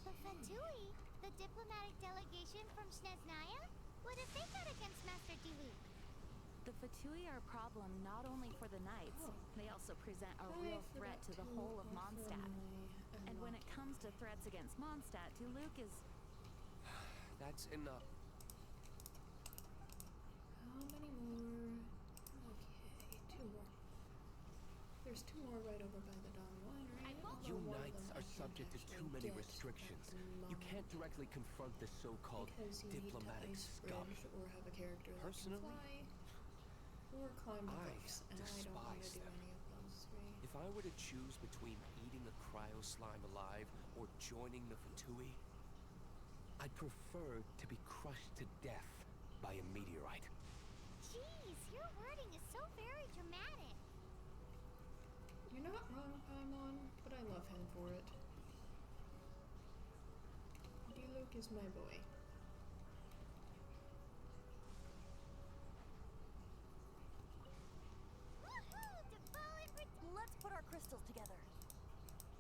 The Fatui, the diplomatic delegation from Sneznaya? What have they got against Master Diluc? The Fatui are a problem not only for the knights, they also present a real threat to the whole of Mondstadt. And when it comes to threats against Mondstadt, Diluc is... That's enough. How many more? Okay, 2 more. There's 2 more right over by the Dawn Winery. You although one of knights them I are can't subject to too actually many get restrictions. at the You moment can't directly confront the so-called because you diplomatic need to ice scum. bridge or have a character that Personally, can fly or climb the I cliffs, and I don't want to despise do them. any of those 3. If I were to choose between eating a cryo slime alive or joining the Fatui, I'd prefer to be crushed to death by a meteorite. Jeez, your wording is so very dramatic. You're not wrong, Paimon, but I love him for it. Diluc is my boy. Woohoo! To fall and Let's put our crystals together.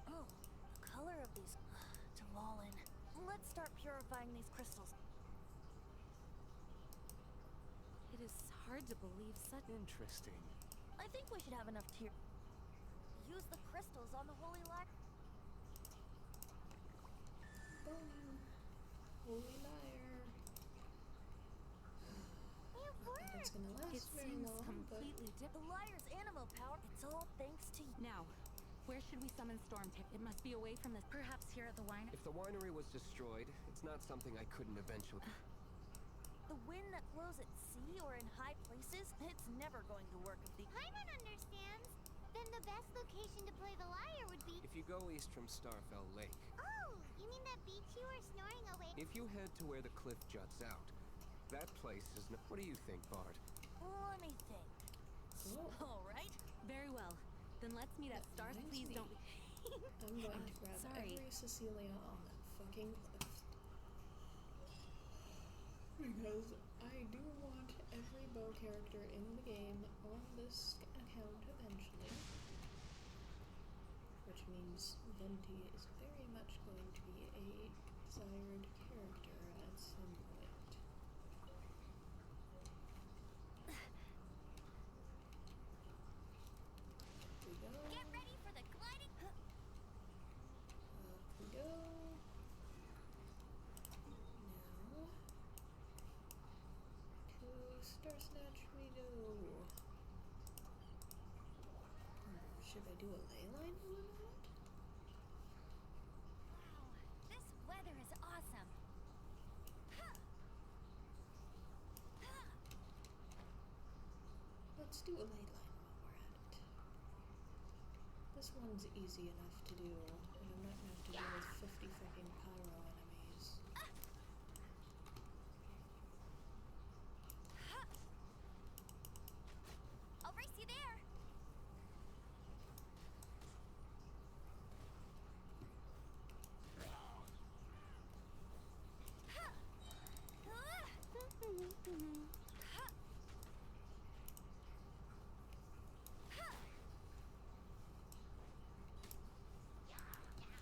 Oh, the color of these... Tavalin. Let's start purifying these crystals. It is hard to believe such... Interesting. I think we should have enough tier... Use the crystals on the holy light. Boom. Holy liar. It Not that worked! it's gonna last It very seems long, but completely The liar's animal power, it's all thanks to you. Now, Where should we summon Stormtail? It must be away from this. Perhaps here at the wine. If the winery was destroyed, it's not something I couldn't eventually... The wind that blows at sea or in high places, it's never going to work if the... Paimon understands. Then the best location to play the lyre would be... If you go east from Starfell Lake, Oh, you mean that beach you were snoring away? if you head to where the cliff juts out, that place is no... What do you think, Bard? Let me think. All right. Very well. Then let's meet at Stars. reminds Please me. don't be. I'm going to grab sorry. every Cecilia on that fucking cliff. Because I do want every bow character in the game on this account eventually. Which means Venti is very much going to be a desired character at some point. Here we go. Get ready for the gliding. Up we go. Now to Star Snatch we go. Should I do a ley line one on it? Wow, this weather is awesome. Let's do a ley line while we're at it. This one's easy enough to do, and I'm not gonna have to deal with 50 fucking pyro enemies. I'll race you there.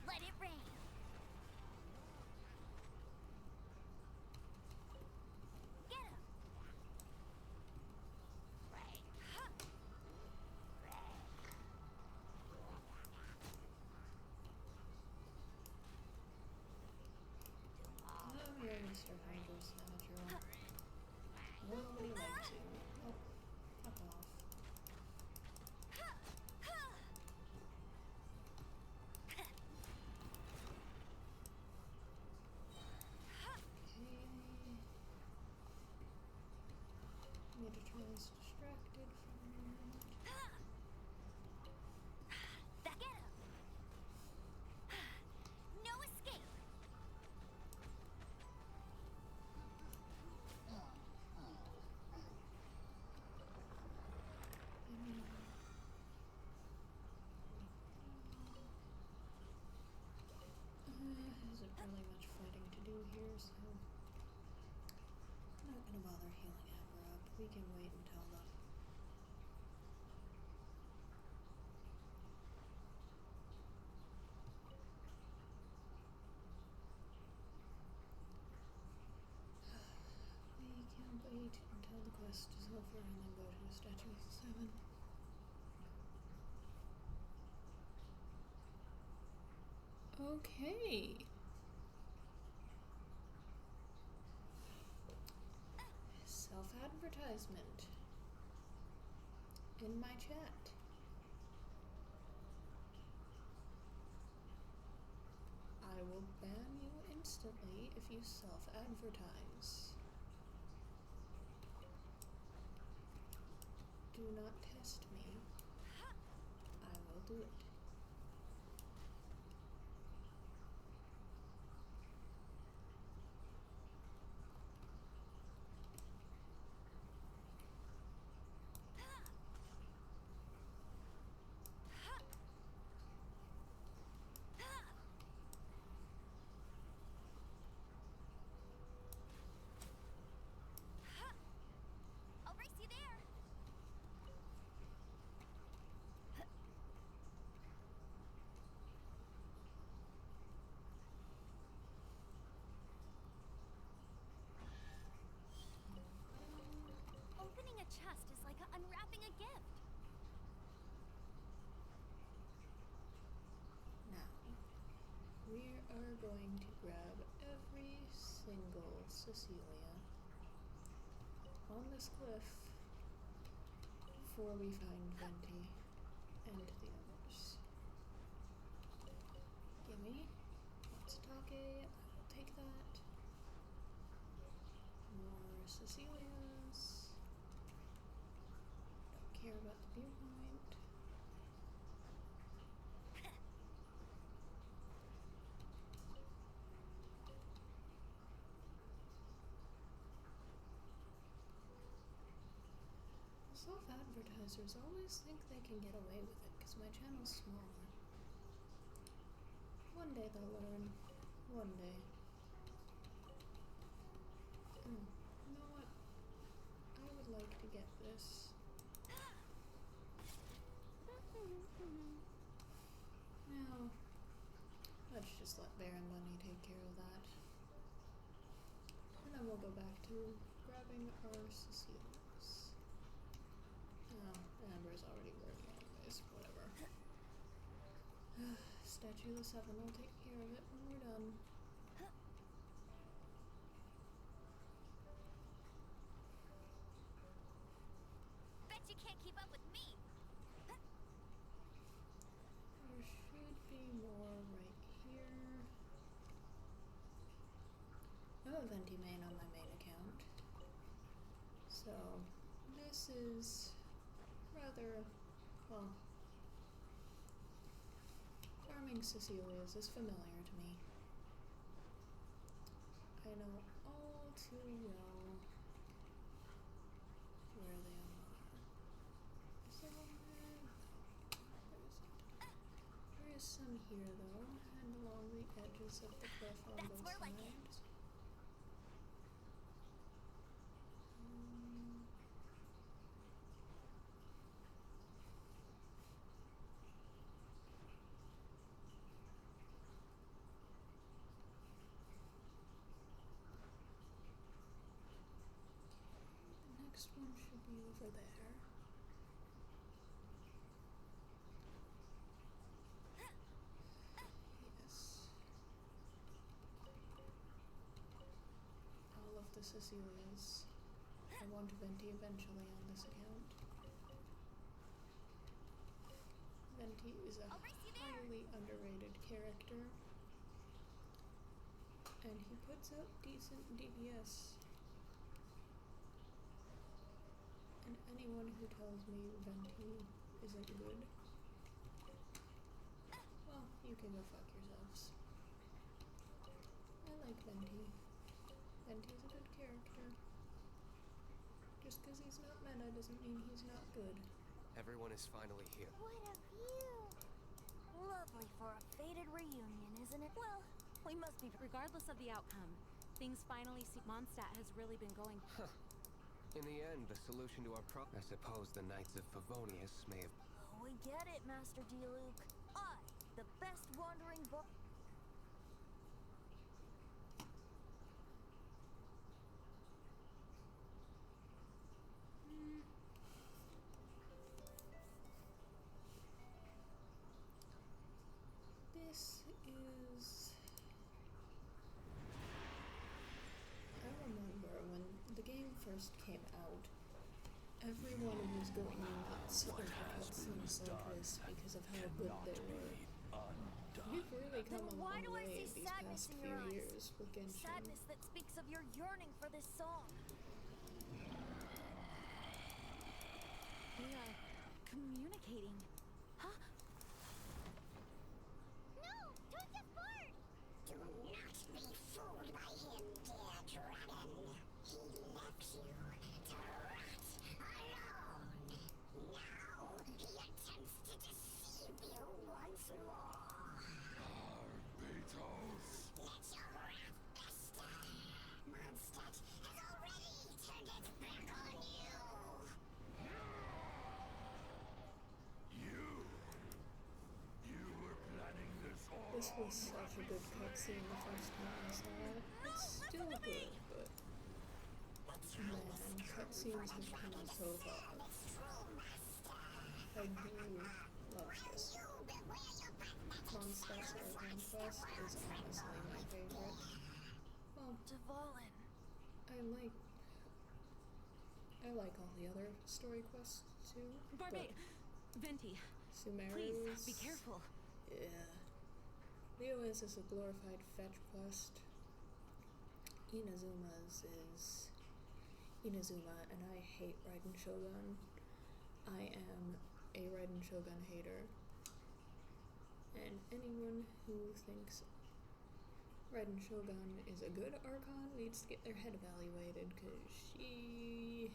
Let it rain. Get him. I'm here, Mr. Hydro Snatcher. Nobody likes you. Oh, fuck off. Need to try this distracted for a moment. That get him. No escape. Isn't really much fighting to do here, so I'm not gonna bother healing Abra up. We can wait until the quest is over and then go to Statue 7. Okay. Self-advertisement in my chat. I will ban you instantly if you self-advertise. Do not test me. I will do it. I'll race you there. Opening a chest is like unwrapping a gift. Now, we are going to grab every single Cecilia on this cliff before we find Venti and the others. me. Matsutake, I will take that. More Cecilia's. Don't care about the viewpoint. Self-advertisers always think they can get away with it because my channel's small. One day they'll learn. One day. You know what? I would like to get this. Now, let's just let Bear and Lyney take care of that. And then we'll go back to grabbing our Cecilias. Oh, Amber's already working anyways, whatever. Statue of the Seven will take care of it when we're done. Bet you can't keep up with me. There should be more right here. I have a Venti main on my main account. So, this is rather, well, farming Cecilia's is familiar to me. I know all too well where they are. So, there is some here though, and along the edges of the cliff on That's both more like it. sides. The next one should be over there. Yes. All of the Cecilias. I want Venti eventually on this account. Venti is a I'll race you there. highly underrated character. And he puts out decent DPS. And anyone who tells me Venti isn't good, well, you can go fuck yourselves. I like Venti. Venti's a good character. Just because he's not meta doesn't mean he's not good. Everyone is finally here. What a view. Lovely for a fated reunion, isn't it? Well, we must be, regardless of the outcome. Things finally seem Mondstadt has really been going. In the end, the solution to our problem. I suppose the Knights of Favonius may have. Oh, we get it, Master D-Luke. I, the best wandering book. This is... I remember when the game first came out, everyone was going nuts over cutscenes like this because of how good they were. We've really come Then a why long do I way see these sadness past in few your eyes? years with Genshin. Sadness that speaks of your yearning for this song. We are communicating. Huh? No! Don't just fart! Do not be fooled by him, dear dragon. He left you to rot alone. Now he attempts to deceive you once more. Let your wrath fester. Mondstadt has already turned its back on you. You were planning this all. This was such a good cutscene the first time I saw it. It's still good, but man, cutscenes have come so far. I do love this. Mondstadt's Origin Quest is honestly my favorite. Well, Dvalin. I like all the other story quests too. Barbate, Venti, Sumeru's, please be careful. yeah. Rio's is a glorified fetch quest. Inazuma's is Inazuma, and I hate Raiden Shogun. I am a Raiden Shogun hater. And anyone who thinks Raiden Shogun is a good Archon needs to get their head evaluated, because she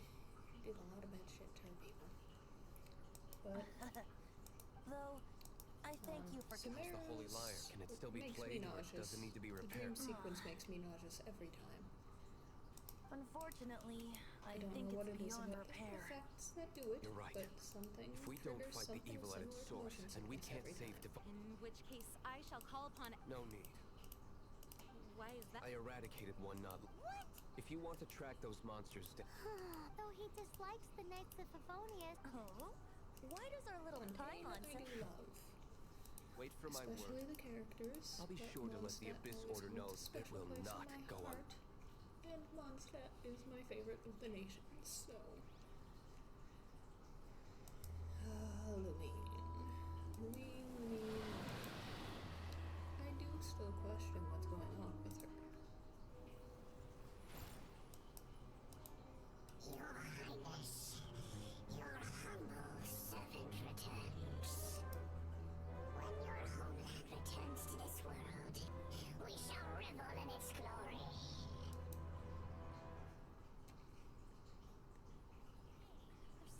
did a lot of bad shit to her people. But Though, I thank you for It's the Holy Lyre. Can it still be makes played, me or nauseous. does it need to be The repaired? dream sequence makes me nauseous every time. Unfortunately, I don't think know what it's it is beyond about the repair. effects that do it, You're right. but something If we don't triggers fight the something evil at its similar to source, motion then we sickness can't every save time. In which case, I shall call upon. No need. Why is that? I eradicated one not. What? If you want to track those monsters down, Though he dislikes the Knights of Favonius. Oh? Why does our little Contain Paimon I do love. wait for my Especially word. the characters. I'll be but sure to let the Mondstadt Abyss always Order holds know a it special will place in not my go heart. And Mondstadt is my favorite of the nations, so... Lumine. I do still question what's going on with her. Your Highness, your humble servant returns. When your homeland returns to this world, we shall revel in its glory.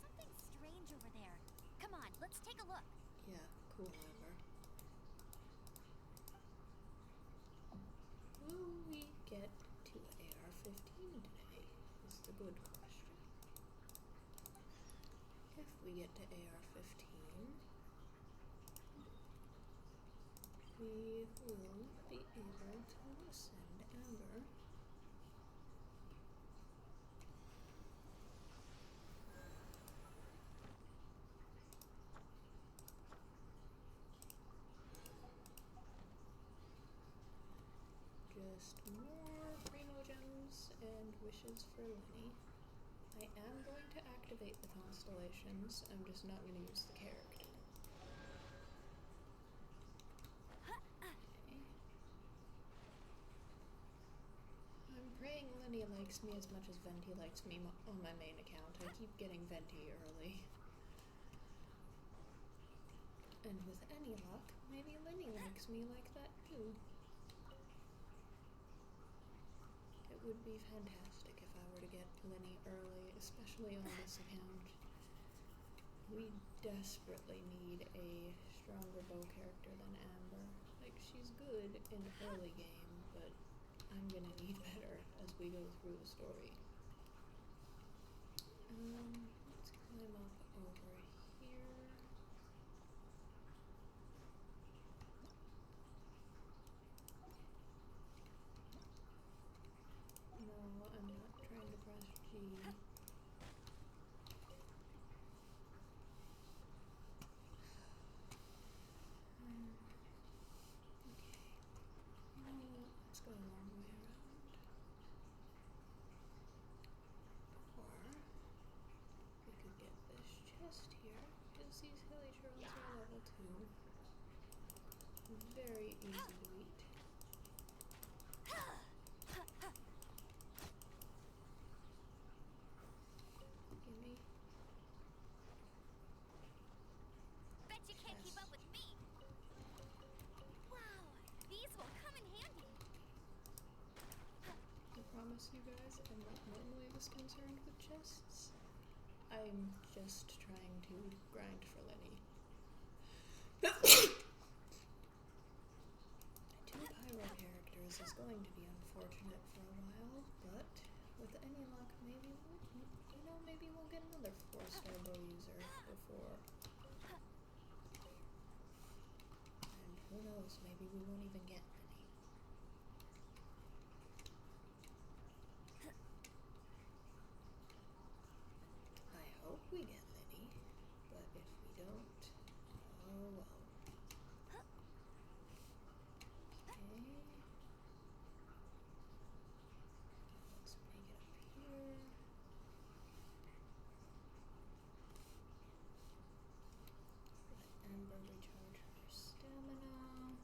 There's something strange over there. Come on, let's take a look. Yeah, cool, Amber. Will we get to AR-15 today? Is the good question. If we get to AR-15, we will be able to send Amber just more primogems and wishes for Lyney. I am going to activate the constellations, I'm just not going to use the character. Okay. I'm praying Lyney likes me as much as Venti likes me on my main account. I keep getting Venti early. And with any luck, maybe Lyney likes me like that too. It would be fantastic if I were to get Lyney early, especially on this account. We desperately need a stronger bow character than Amber. Like, she's good in early game, but I'm gonna need better as we go through the story. Let's climb up over here. No, I'm not trying to press G. Okay. You know what? Let's go a long way around. Or we could get this chest here, because these hilly turtles are level 2. Very easy to eat. Gimme. Bet you can't keep up with me. Wow, these will come in handy. I promise you guys, I'm not normally this concerned with chests. I'm just trying to grind for Lyney. Two pyro characters is going to be unfortunate for a while, but with any luck, maybe maybe we'll get another 4-star bow user before. And who knows, maybe we won't even get Lyney. I hope we get Lyney, but if we don't, oh well. Okay. Let's make it up here. Let Amber recharge her stamina.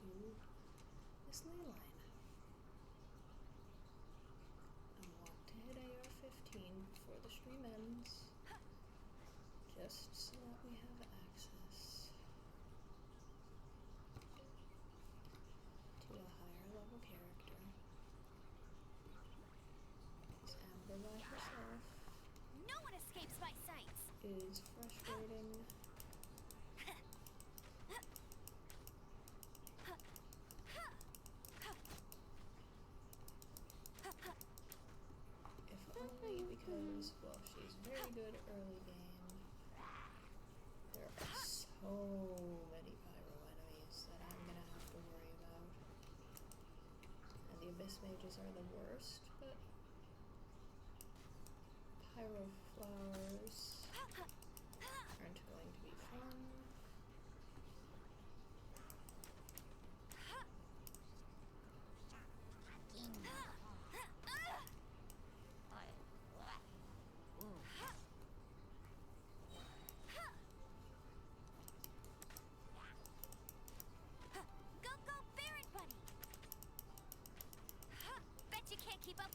do this ley line. I want to hit AR-15 before the stream ends, just so that we have access to a higher level character. Because Amber by herself No one escapes my sights. is frustrating. If only because, well, she's very good early game. There are so many pyro enemies that I'm gonna have to worry about. And the abyss mages are the worst, but pyro flowers aren't going to be fun. Go, go, Baron Bunny! Bet you can't keep up.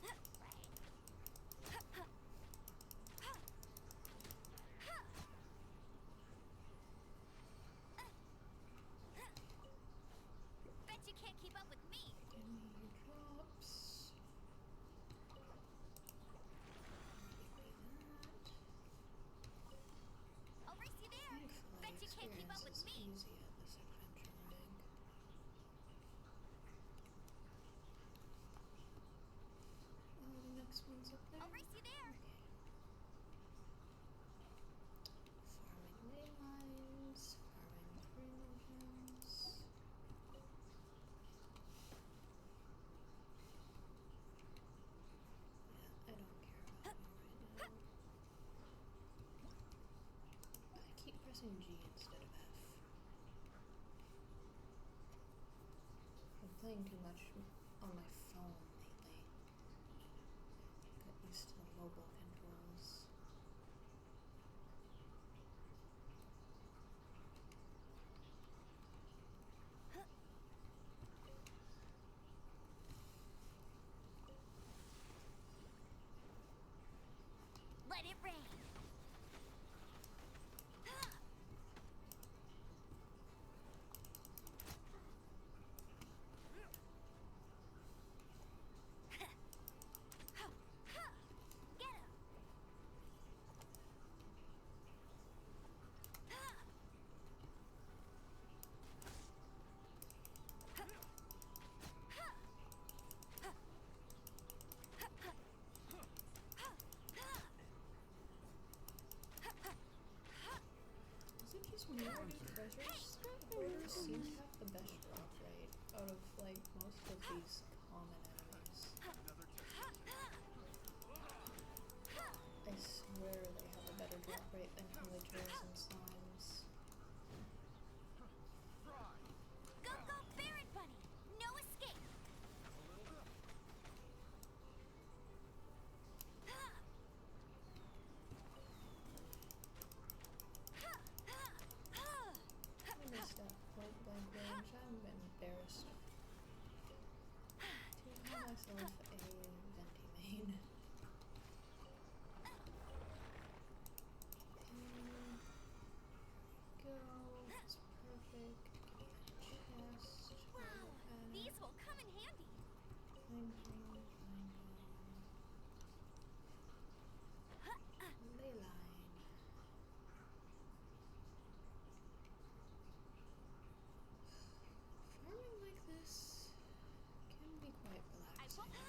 Bet you can't keep up with me. Give me your drops. Give me that. I'll race you there. Thankfully, Bet you can't keep up with experience is me. easy at this adventure rig. Oh, the next one's up there. I'll race you there. Farming ley lines, farming primogens. Yeah, I don't care about you right now. I keep pressing G instead of F. I'm playing too much on my phone lately. Got used to the mobile controls. Let it rain. Get him. Is it just me or do treasures? Borders seem to have the best drop rate out of like most of these common enemies. I swear they have a better drop rate than villagers and slimes. Go, go, Baron Bunny. No escape. I missed that point blank range. I'm embarrassed to call myself a venti main. Go. It's perfect. Give me a chest. Wow, these will come in handy. Ley line. Farming like this can be quite I relaxing.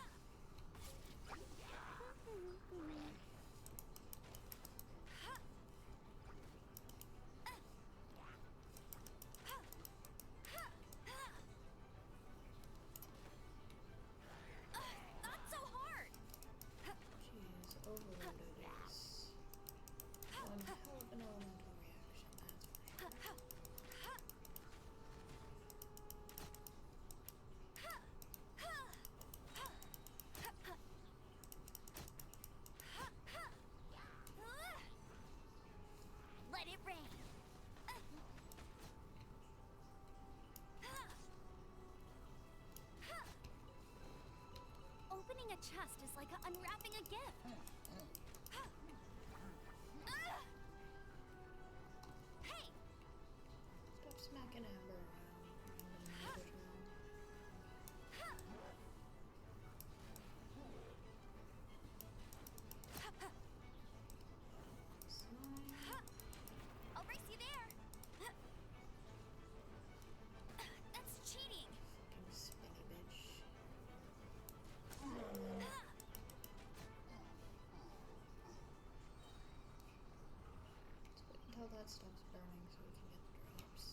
chest is like unwrapping a gift. Hey! Stop smacking Amber around. I'll race you there. That's cheating. Fucking spinny bitch. Let's wait until that stops burning so we can get the drops.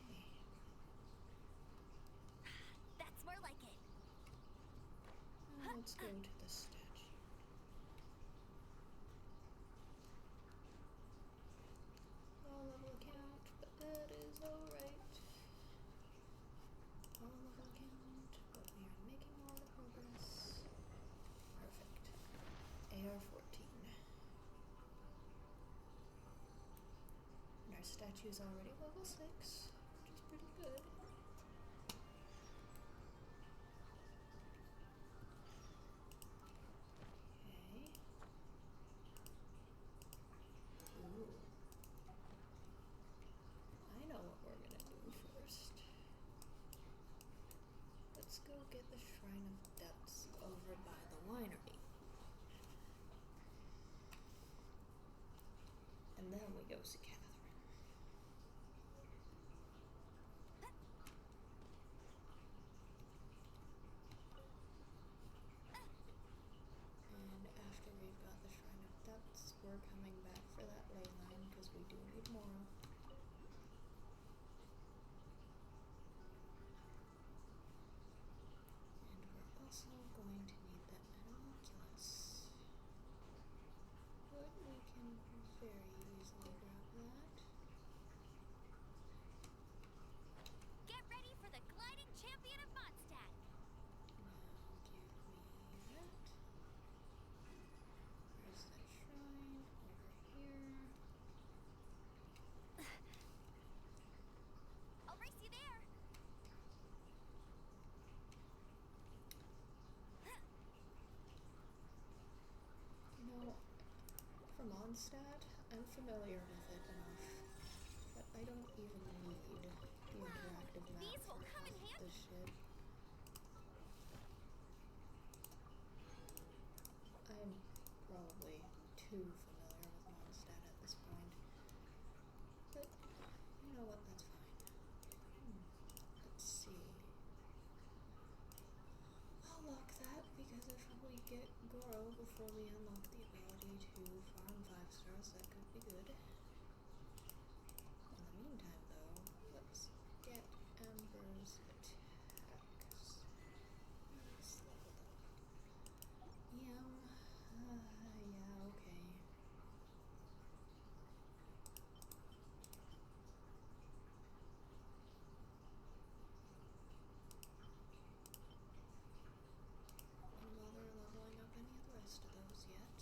Okay. That's more like it. Let's go to the statue. Low level account, but that is alright. Low level account, but we are making a lot of progress. Perfect. AR-14. And our statue is already level 6, which is pretty good. Okay. Ooh. I know what we're gonna do first. Let's go get the Shrine of Depths over by the winery. And then we go see Catherine. And after we've got the Shrine of Depths, we're coming back for that ley line because we do need more. And we're also going to need that Metamoculus. But we can very easily grab that. Get ready for the gliding champion of Mondstadt. Now give me that. Where's that shrine? Over here. I'll race you there. You know, for Mondstadt, I'm familiar with it enough, but I don't even need the interactive map These will for come in half of this shit. I'm probably too familiar with Mondstadt at this point, but you know what, that's fine. Let's see. I'll lock that because if we get Goro before we unlock the ability to farm 5 stars, that could be good. In the meantime, though, let's get Amber's attacks. Let's level up. Yeah, okay. Don't bother leveling up any of the rest of those yet.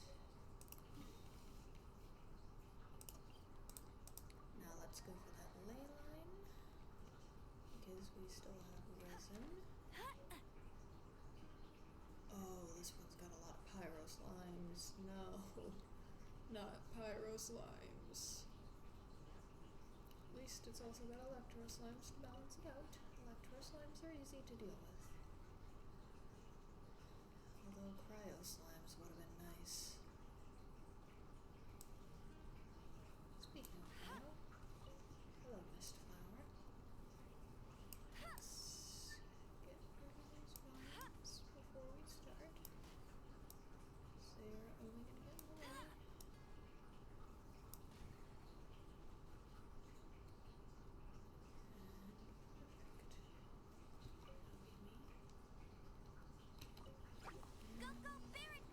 Now let's go for that ley line, because we still have resin. Oh, this one's got a lot of pyro slimes. No, not pyro slimes. At least it's also got electro slimes to balance it out. Electro slimes are easy to deal with. Although cryo slimes would have been nice. Speaking of cryo, hello, Mist Flower. Let's get rid of these vines before we start. So you're only gonna get more. And perfect. Now give me. Go, go, Baron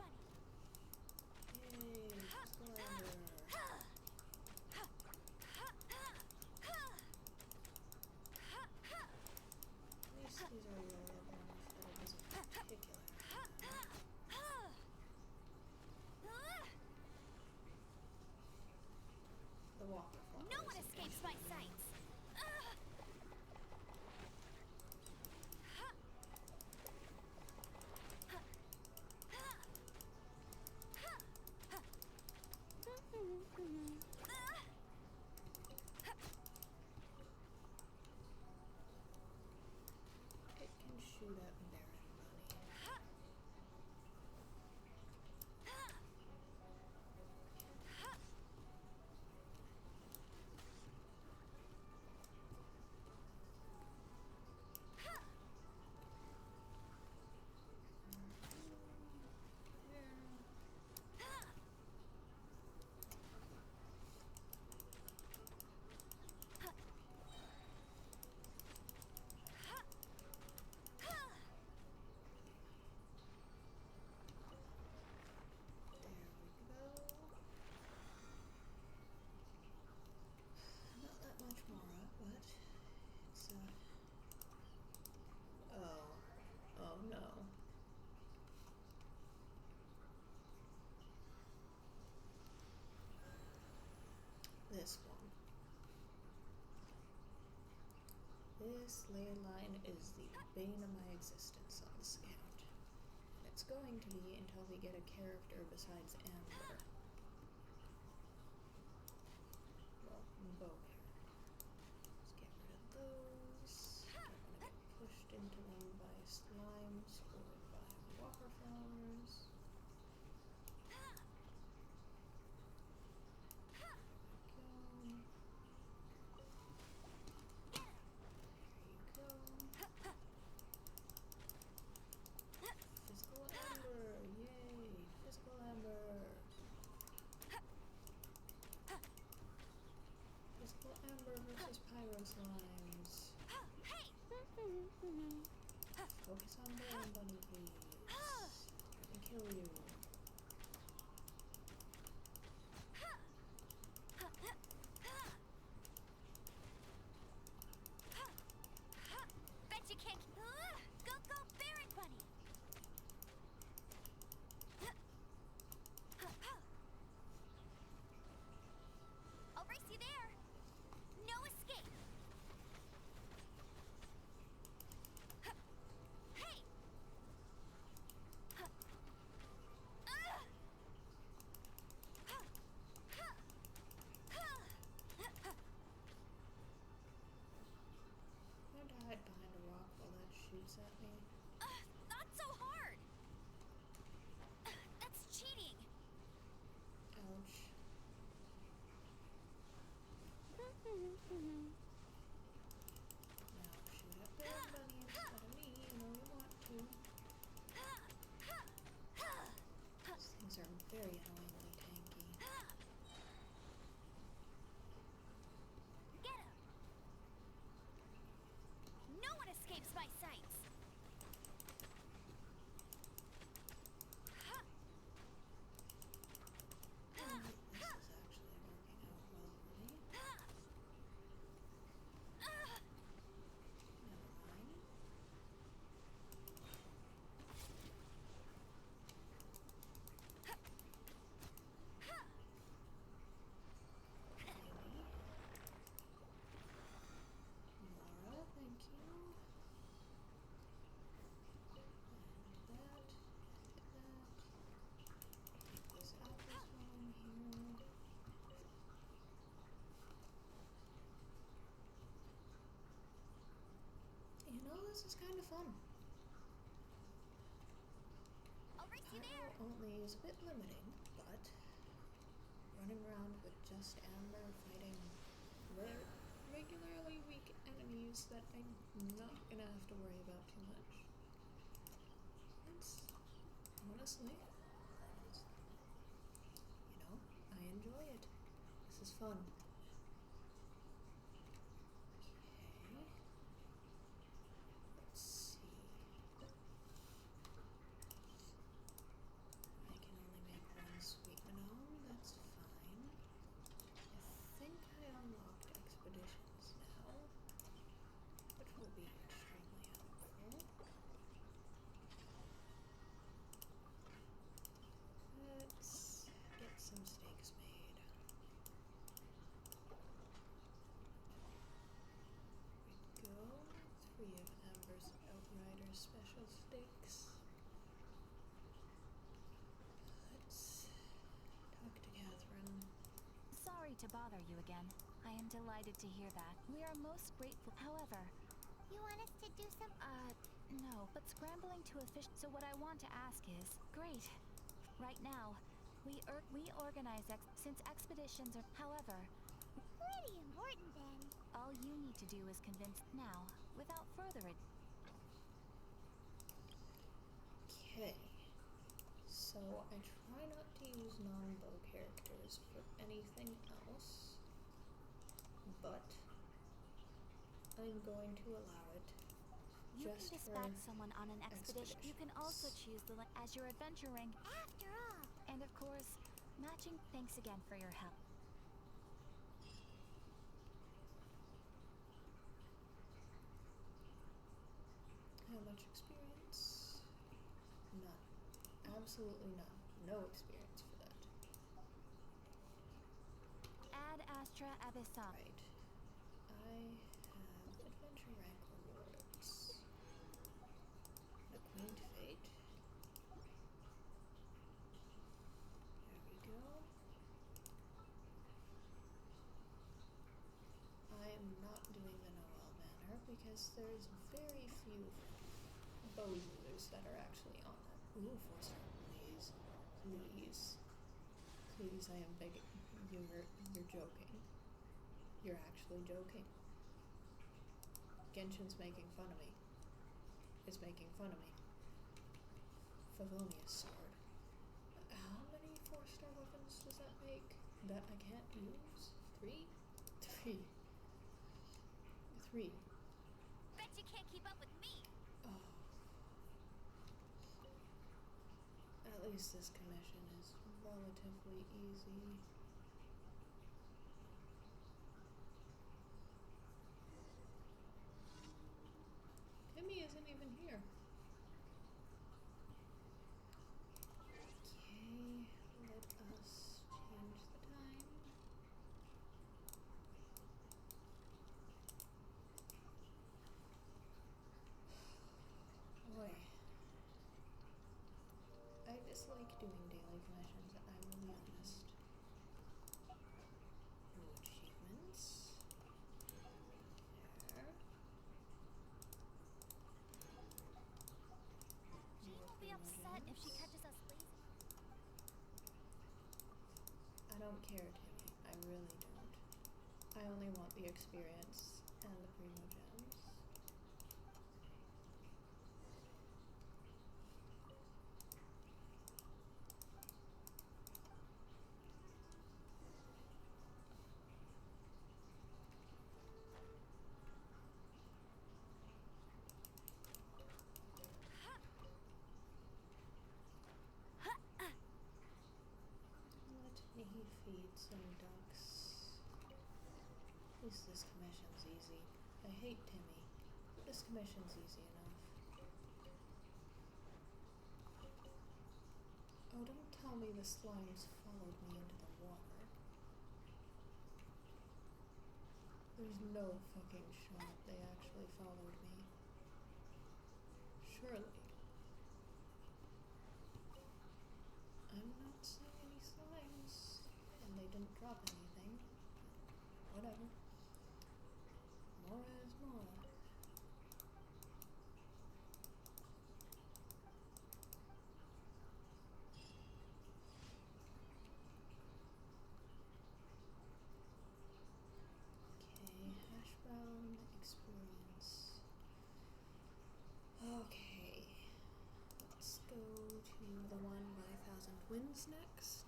This ley line is the bane of my existence on the Scout. And it's going to be until we get a character besides Amber. Well, bow character. Let's get rid of those. I don't want to get pushed into them by slimes or by water flowers. Physical Amber! Yay! Physical Amber! Physical Amber versus Pyro Slimes. Focus on Burn Bunny, please. I can kill you. Bet you can't. Go, go, Baron Bunny! I'll race you there. No escape. Hey! I'm going to hide behind a rock while that shoots at me. Not so hard. That's cheating. Ouch. Now shoot at Burn Bunny instead of me. I know you want to. These things are very annoyingly tanky. Get him. No one escapes my sights. This is actually working out well for me. Never mind. Lyney. Laura, thank you. And that. Take these apples while I'm here. You know, this is kind of fun. I'll race you Pyro there. only is a bit limiting, but running around with just Amber fighting regularly weak enemies that I'm not gonna have to worry about too much. It's honestly, you know, I enjoy it. This is fun. Okay. Let's see. I can only make one sweet banana, that's fine. I think I unlocked expeditions now, which will be extremely helpful. Let's get some steaks made. We go. 3 of Amber's Outrider special steaks. Let's talk to Catherine. Sorry to bother you again. I am delighted to hear that. We are most grateful. However, You want us to do some? no, but scrambling to a fish. So what I want to ask is, great. Right now, we organize since expeditions are. However, Pretty important then. all you need to do is convince now, without further ado. Okay. So I try not to use non-bow characters for anything else, but I'm going to allow it You just can for dispatch someone on an expedition. You can also choose the as your adventure rank. After all, And of course, matching. Thanks again for your help. how much experience? None. Absolutely none. No experience for that. Ad Astra Abyssal. Right. I have adventure rank 1. because there's very few bow users that are actually on that. Ooh, 4-star, please. Please. Please, I am begging. You're joking. You're actually joking. Genshin's making fun of me. It's making fun of me. Favonia's sword. How many 4-star weapons does that make that I can't use? 3? 3. 3. Bet you can't keep up with me. Oh. At least this commission is relatively easy. Timmy isn't even here. Okay, let us change the time. Boy. I dislike doing daily commissions, I will be honest. New achievements. There. Jane will be upset if she catches us lazy. I don't care, Timmy. I really don't. I only want the experience and the primo gems. Let me feed some ducks. At least this commission's easy. I hate Timmy. This commission's easy enough. Oh, don't tell me the slimes followed me into the water. There's no fucking shot they actually followed me. Surely. I'm not seeing any slimes, and they didn't drop anything. Whatever. More is more. Okay, hash brown experience. Okay. Let's go to the one by 1,000 Winds next.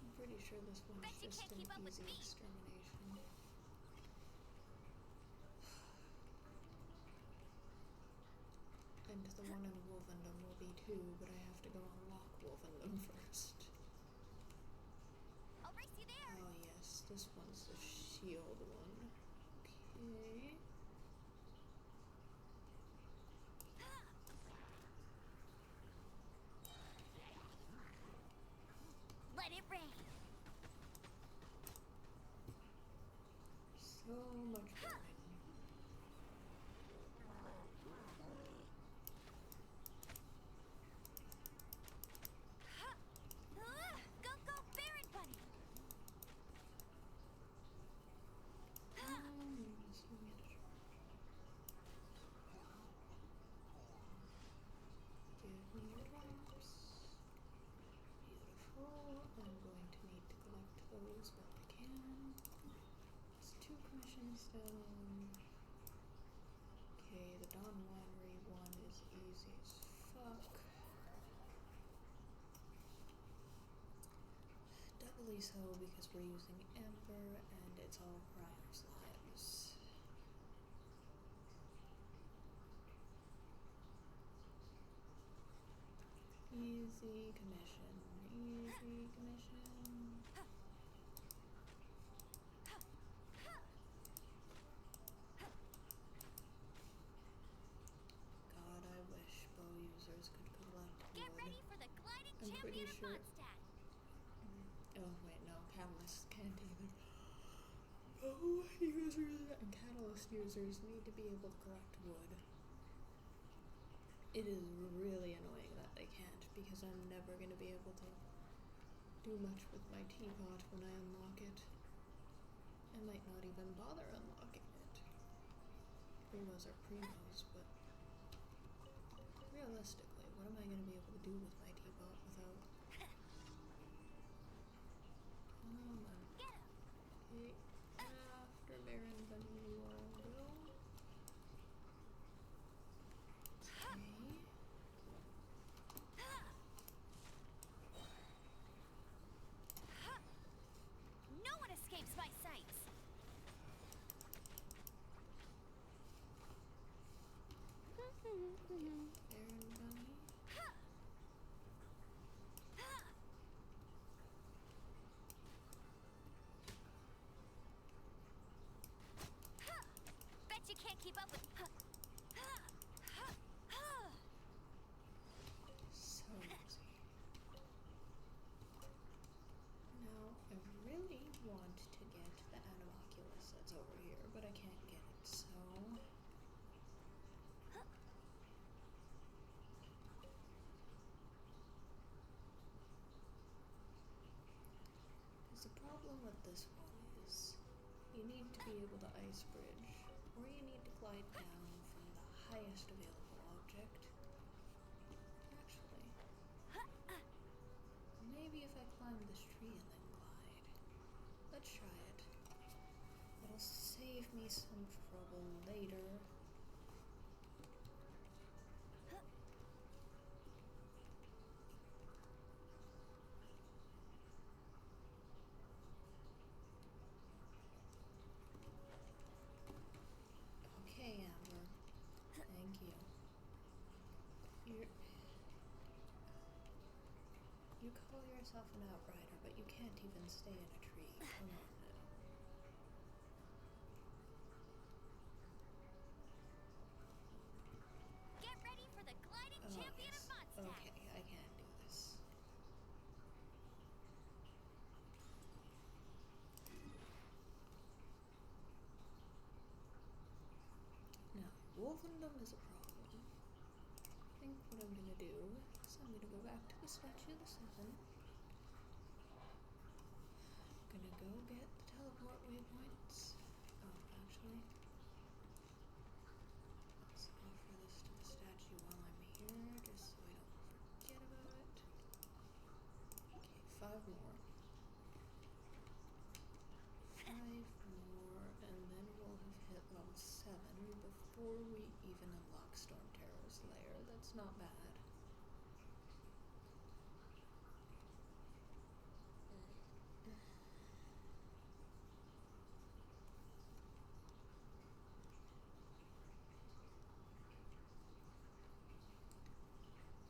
I'm pretty sure this one's Bet you just can't an keep up with easy me. extermination. And the one in Wolvendom will be too, but I have to go unlock Wolvendom first. I'll race you there. Oh yes, this one's the shield one. Okay. Let it rain. So much burning. Go, go, Baron Bunny. Give me your drops. Beautiful. I'm going to need to collect those while I can. It's 2 commissions down. Okay, the Dawn Winery one is easy as fuck. Doubly so because we're using Amber and it's all Briar's lives. Easy commission. Easy commission. God, I wish bow users could collect Get wood. ready for the gliding I'm pretty champion of sure- Mondstadt. Oh wait, no, Catalyst can't either. Bow users and Catalyst users need to be able to collect wood. It is really annoying that they can't because I'm never going to be able to do much with my teapot when I unlock it. I might not even bother unlocking it. Primos are primos, but realistically, what am I going to be able to do with my teapot without... Okay, after Baron Bunny you all go. Okay. No one escapes my sights. Baron Bunny. Bet you can't keep up with. So easy. Now, I really want to get the Animoculus that's over here, but I can't get it, so... Because the problem with this one is you need to be able to ice bridge, or you need to glide down from the highest available object. Actually, maybe if I climb this tree and then glide. Let's try it. It'll save me some trouble later. Okay, Amber. Thank you. You call yourself an outrider, but you can't even stay in a tree. Come on now. Get ready for the gliding Oh, champion yes. of Mondstadt. Okay, I can't do this. Now, Wolfendom is a problem. I think what I'm gonna do is I'm gonna go back to the Statue of the Seven. I'm gonna go get the teleport waypoints. Oh, actually, let's offer this to the statue while I'm here, just so I don't forget about it. Okay, 5 more. 5 more, and then we'll have hit level 7 before we even unlock Storm Terror's lair. That's not bad.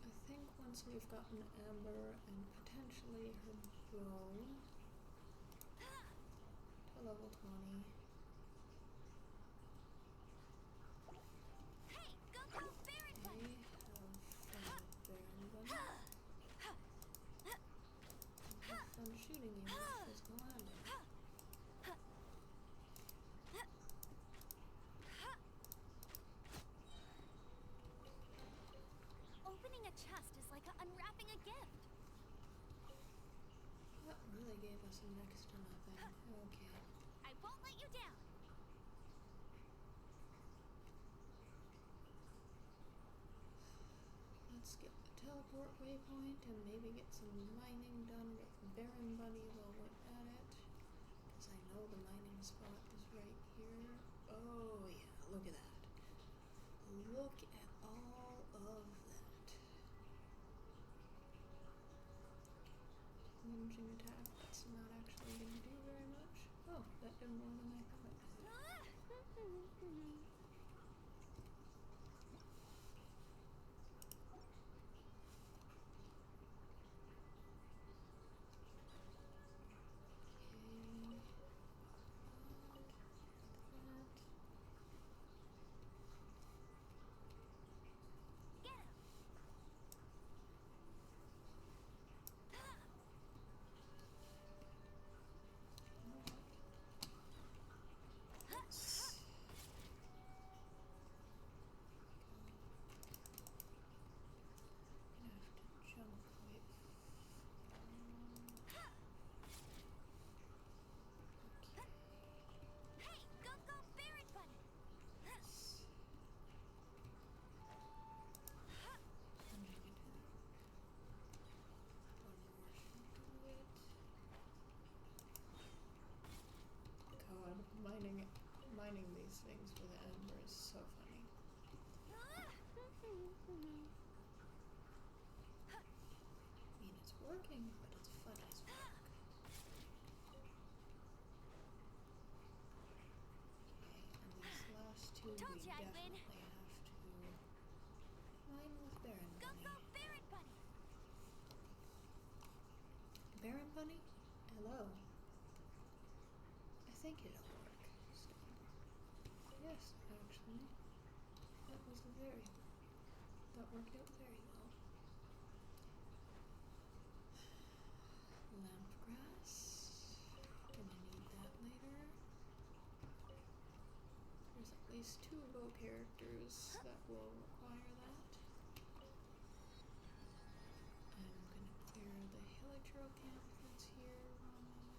I think once we've gotten Amber and potentially her bow to level 20. Hey, go Baron I Bunny. have Baron Bunny. Have fun shooting you with physical landing. Opening a chest is like unwrapping a gift. That really gave us next to nothing. Okay. I won't let you down. Let's get the teleport waypoint and maybe get some mining done with Baron Bunny while we're at it. Because I know the mining spot is right here. Oh yeah, look at that. Look at all of that. Lunging attack, that's not actually going to do very much. Oh, that did more than I thought it did. Get him. Let's things for the Ember is so funny. I mean, it's working, but it's fun as fuck. Okay, and these last two we Told ya I'd win. definitely have to mine with Baron Bunny. Go, Baron Bunny! Baron Bunny? Hello. I think it'll work. Yes, actually. That worked out very well. Lamp grass. Gonna need that later. There's at least 2 bow characters that will require that. I'm gonna clear the Hilichurl camp that's here on it.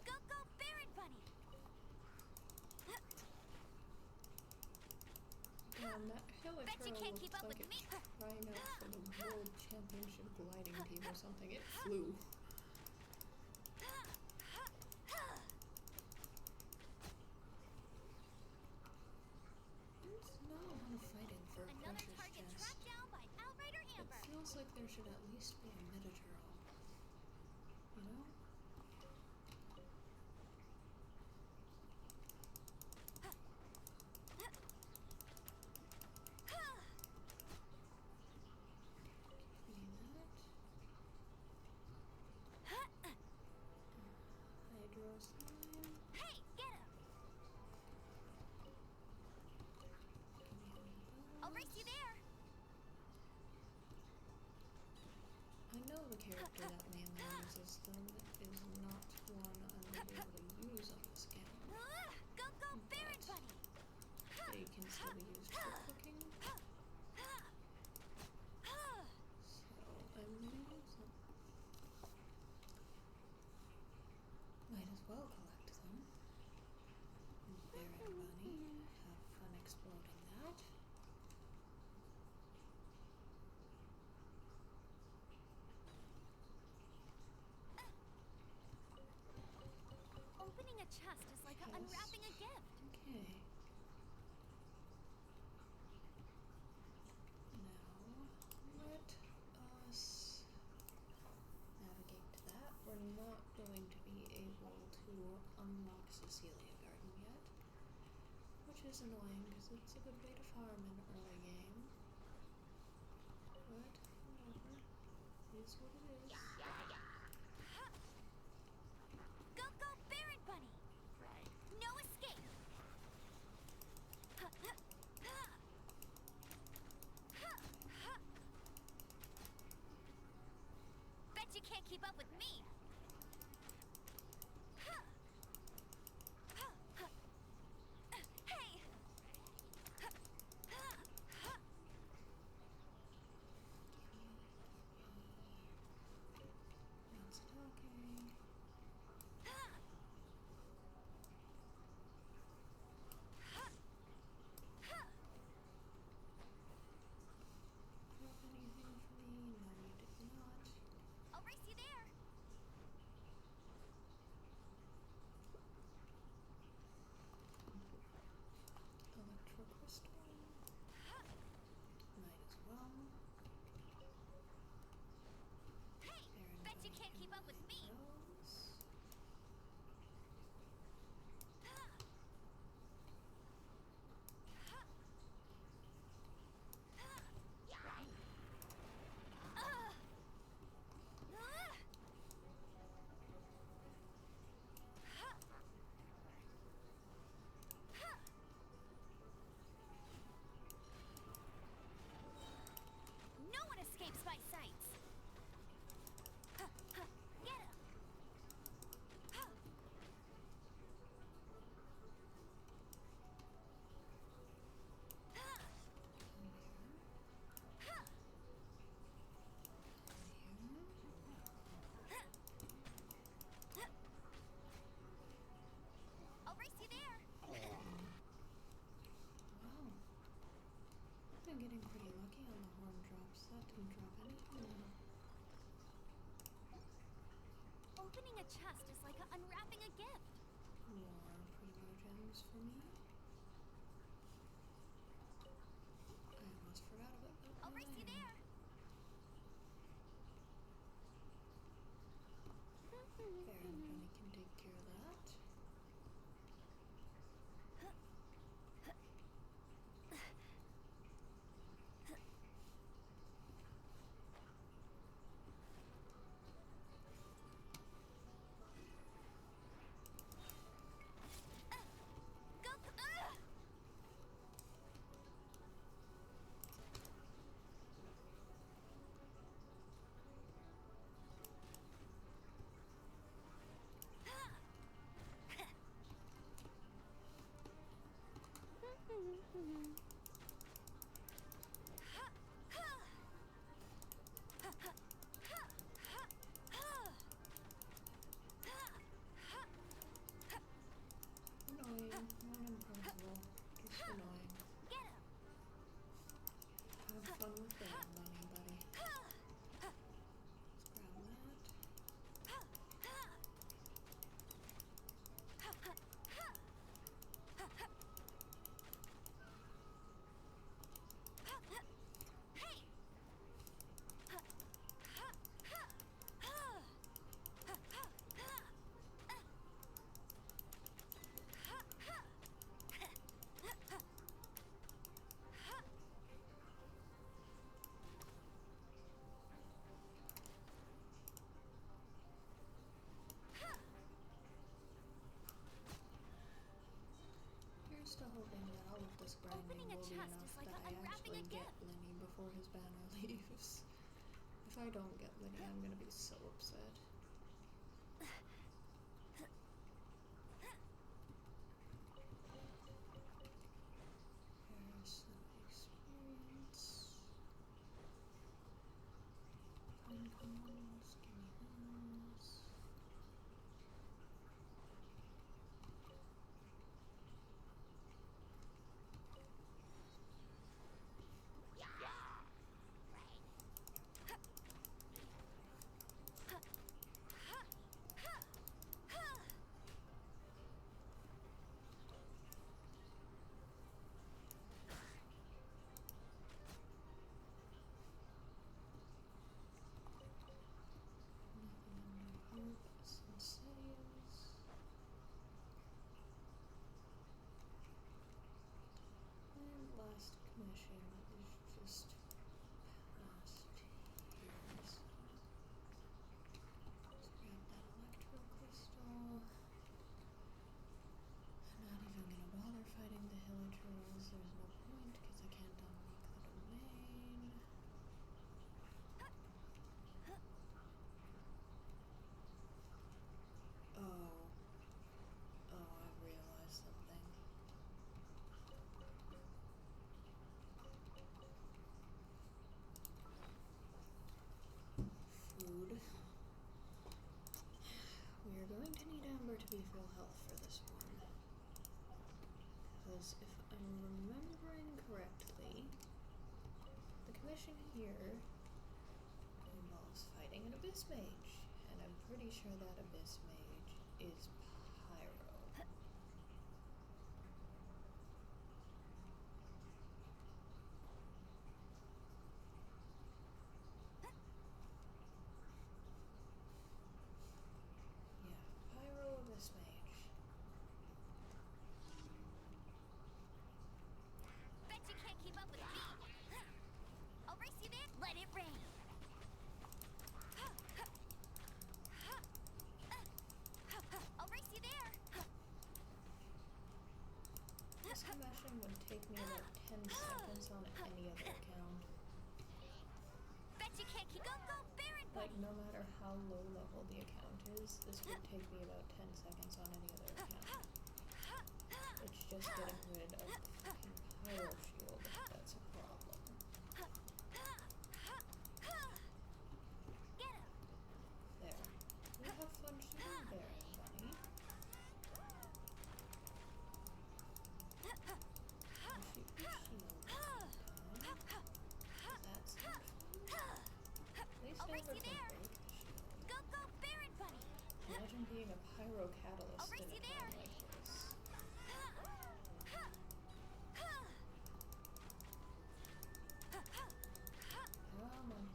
Go, Baron Bunny! And that Hilichurl Bet you can't keep looks up like with it's me. trying out for the World Championship gliding team or something. It flew. There's not a lot of fighting for Another Crusher's target chest. tracked down by Outrider It Amber. feels like there should at least be a Minotaur. You know? Give me that. Hydro slime. Hey, get him! I'll race you there. I know the character that mainly uses them is not one I'm going to be able to use on this game. Go, Baron Bunny! They can still be used for cooking, so I'm going to use them. Might as well collect them. Baron Bunny, have fun exploding that. Opening a chest is like Yes. unwrapping a gift. Okay. Now, let us navigate to that. We're not going to be able to unlock Cecilia Garden yet, which is annoying because it's a good way to farm in early game. But, whatever. It is what it is. Go, Baron Bunny! No escape! Bet you can't keep up with me! Hey! That's talking. Have anything for me? No, you did not. I'll race you there! Electrocrystal. Might as well. Hey! Baron Bet you Bunny can't can keep up with mine me! those. No one escapes my sights! Get him! Opening a chest is like unwrapping a gift. More primo gems for me. I almost forgot about that. I'll race you there. Fair, Bunny can take care of that. Go! Annoying, not impossible, just annoying. Get him! Have fun with that, Bunny buddy. Let's grab that. Hey! Here's to hoping that all of this grinding Opening a will be chest enough is like that I unwrapping a actually get gift. Lyney before his banner leaves. If I don't get Lyney, I'm gonna be so upset. Here's some experience. Fine cones, give me those. Nothing under here but some saves. And last commission is just past here, so let's grab that electro crystal. I'm not even gonna bother fighting the hillagers, there's no point because I can't unlock the domain. Oh, I realized something. Food. We are going to need Amber to be full health for this one. Because if I'm remembering correctly, the commission here involves fighting an Abyss Mage. And I'm pretty sure that Abyss Mage is Pyro. Yeah, Pyro Abyss Mage. Bet you can't keep up with me. I'll race you there. Let it rain. I'll race you there. This commission would take me about 10 seconds on any other account. Bet you can't keep. Go, Baron. Like, no matter how low level the account is, this would take me about 10 seconds on any other account. It's just getting rid of the fucking pyro shield that's a problem. Get him. There. You have fun shooting Baron, Bunny. I'll shoot your shield sometime. That sounds fun. At least I'll race Amber you can there. break the shield. Go, Baron Bunny. Imagine being a pyrocatalyst I'll in race a you time there. like this. Come on.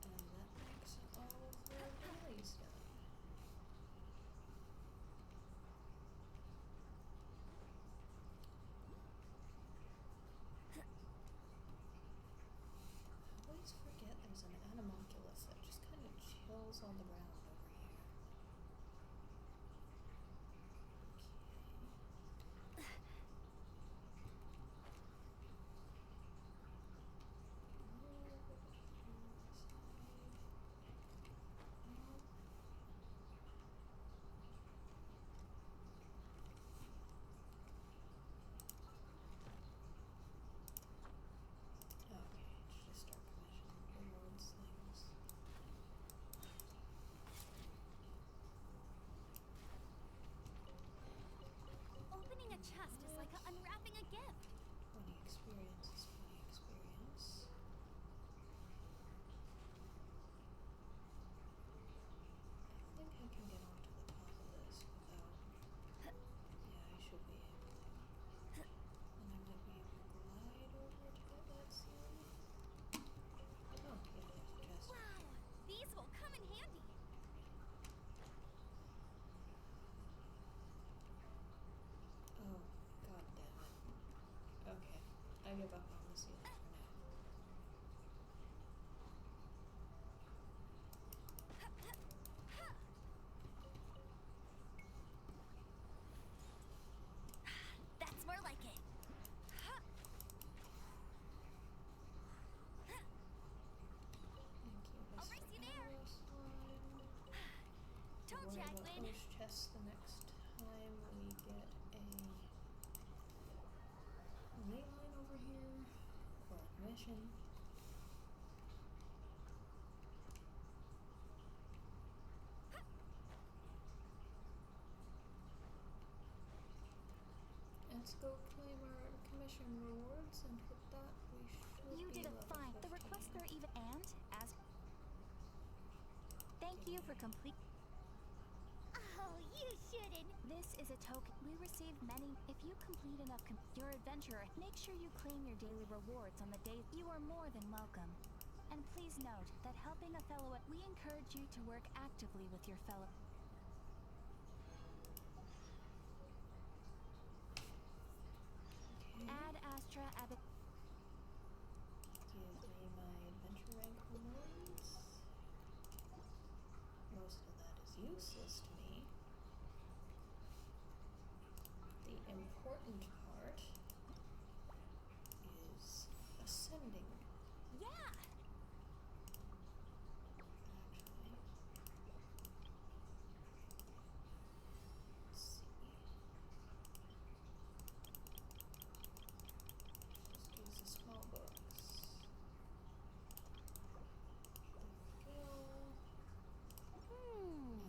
And that makes all of their dailies done. I always forget there's an animalculus that just kind of chills on the ground over here. Okay, it's just our commission rewards things. Opening a chest is like unwrapping a gift. 20 experience is 20 experience. I think I can get onto the top of this without. Yeah, I should be able to. And I might be able to glide over to get that seed. Oh, yeah, there's a chest. Wow, these will come in handy. Oh, god damn it. Okay, I give up on the ceiling for now. That's more like it. Thank you, I'll Mr. race you there. Arrow Slime. Told Worry ya, about Lynn. those chests the next time we get a ley line over here for a mission. Let's go claim our commission rewards, and with that we should You be did it level fine. The 15. requester even and as thank you for complete. Oh, you shouldn't. This is a token. We received many. If you complete enough your adventure, make sure you claim your daily rewards on the day. You are more than welcome. And please note that helping a fellow, we encourage you to work actively with your fellow. Okay. Add Astra Abbott. Give me my adventure rank rewards. Most of that is useless to me. The important part is ascending, Yeah. actually. Let's see. Just use the small books. There we go.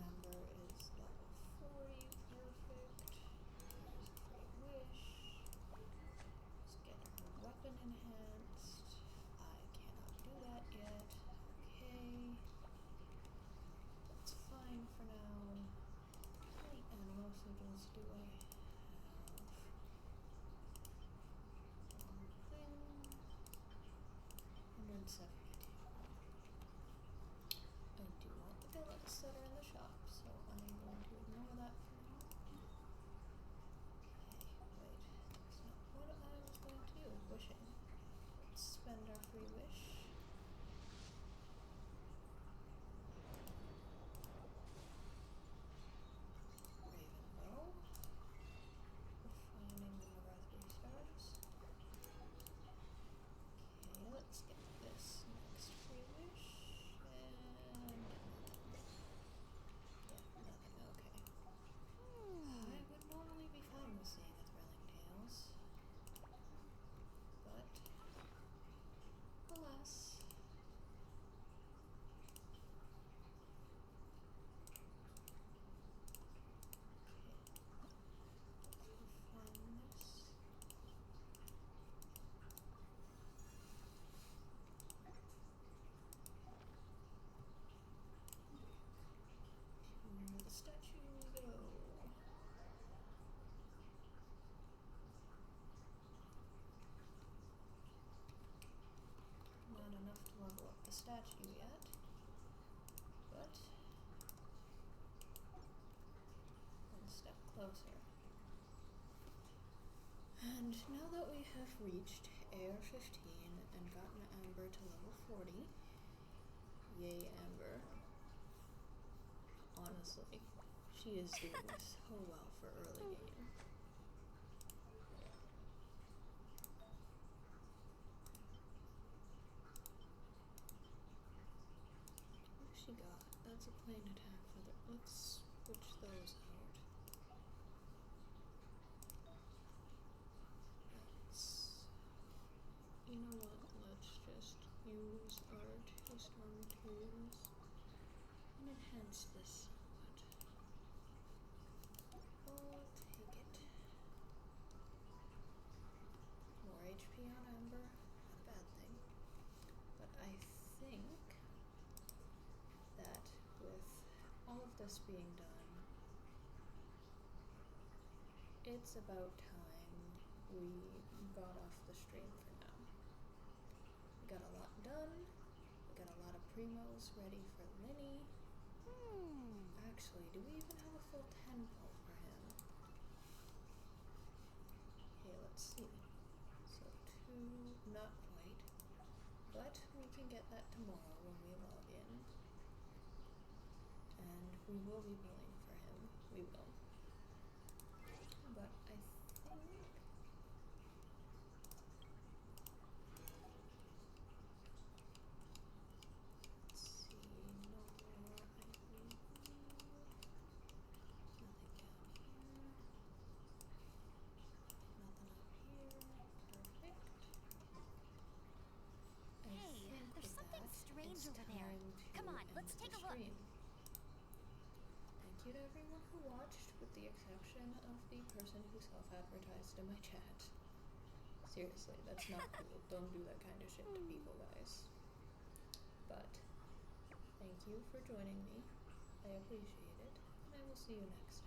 Amber is level 40, perfect. There's Free Wish. catch you yet, but one step closer. And now that we have reached Air 15 and gotten Amber to level 40, yay Amber. Honestly, she is doing so well for early game. What has she got? That's a plain attack feather. Let's switch those out. You know what? Let's just use our 2-star materials and enhance this somewhat. I'll take it. More HP on Amber, not a bad thing. But I think that with all of this being done, it's about time we got off the stream for now. We got a lot done. We got a lot of primos ready for Lyney. Actually, do we even have a full 10 pull for him? Okay, let's see. So 2, not quite. But we can get that tomorrow when we log in. And we will be billing for him. We will. But I think... Let's see, no more IV. Nothing down here. Nothing up here. Perfect. I Hey, think there's with something that, strange it's over there. time to Come on, let's end take the a look. stream. Thank you to everyone who watched, with the exception of the person who self-advertised in my chat. Seriously, that's not cool. Don't do that kind of shit to people, guys. But, thank you for joining me. I appreciate it, and I will see you next time.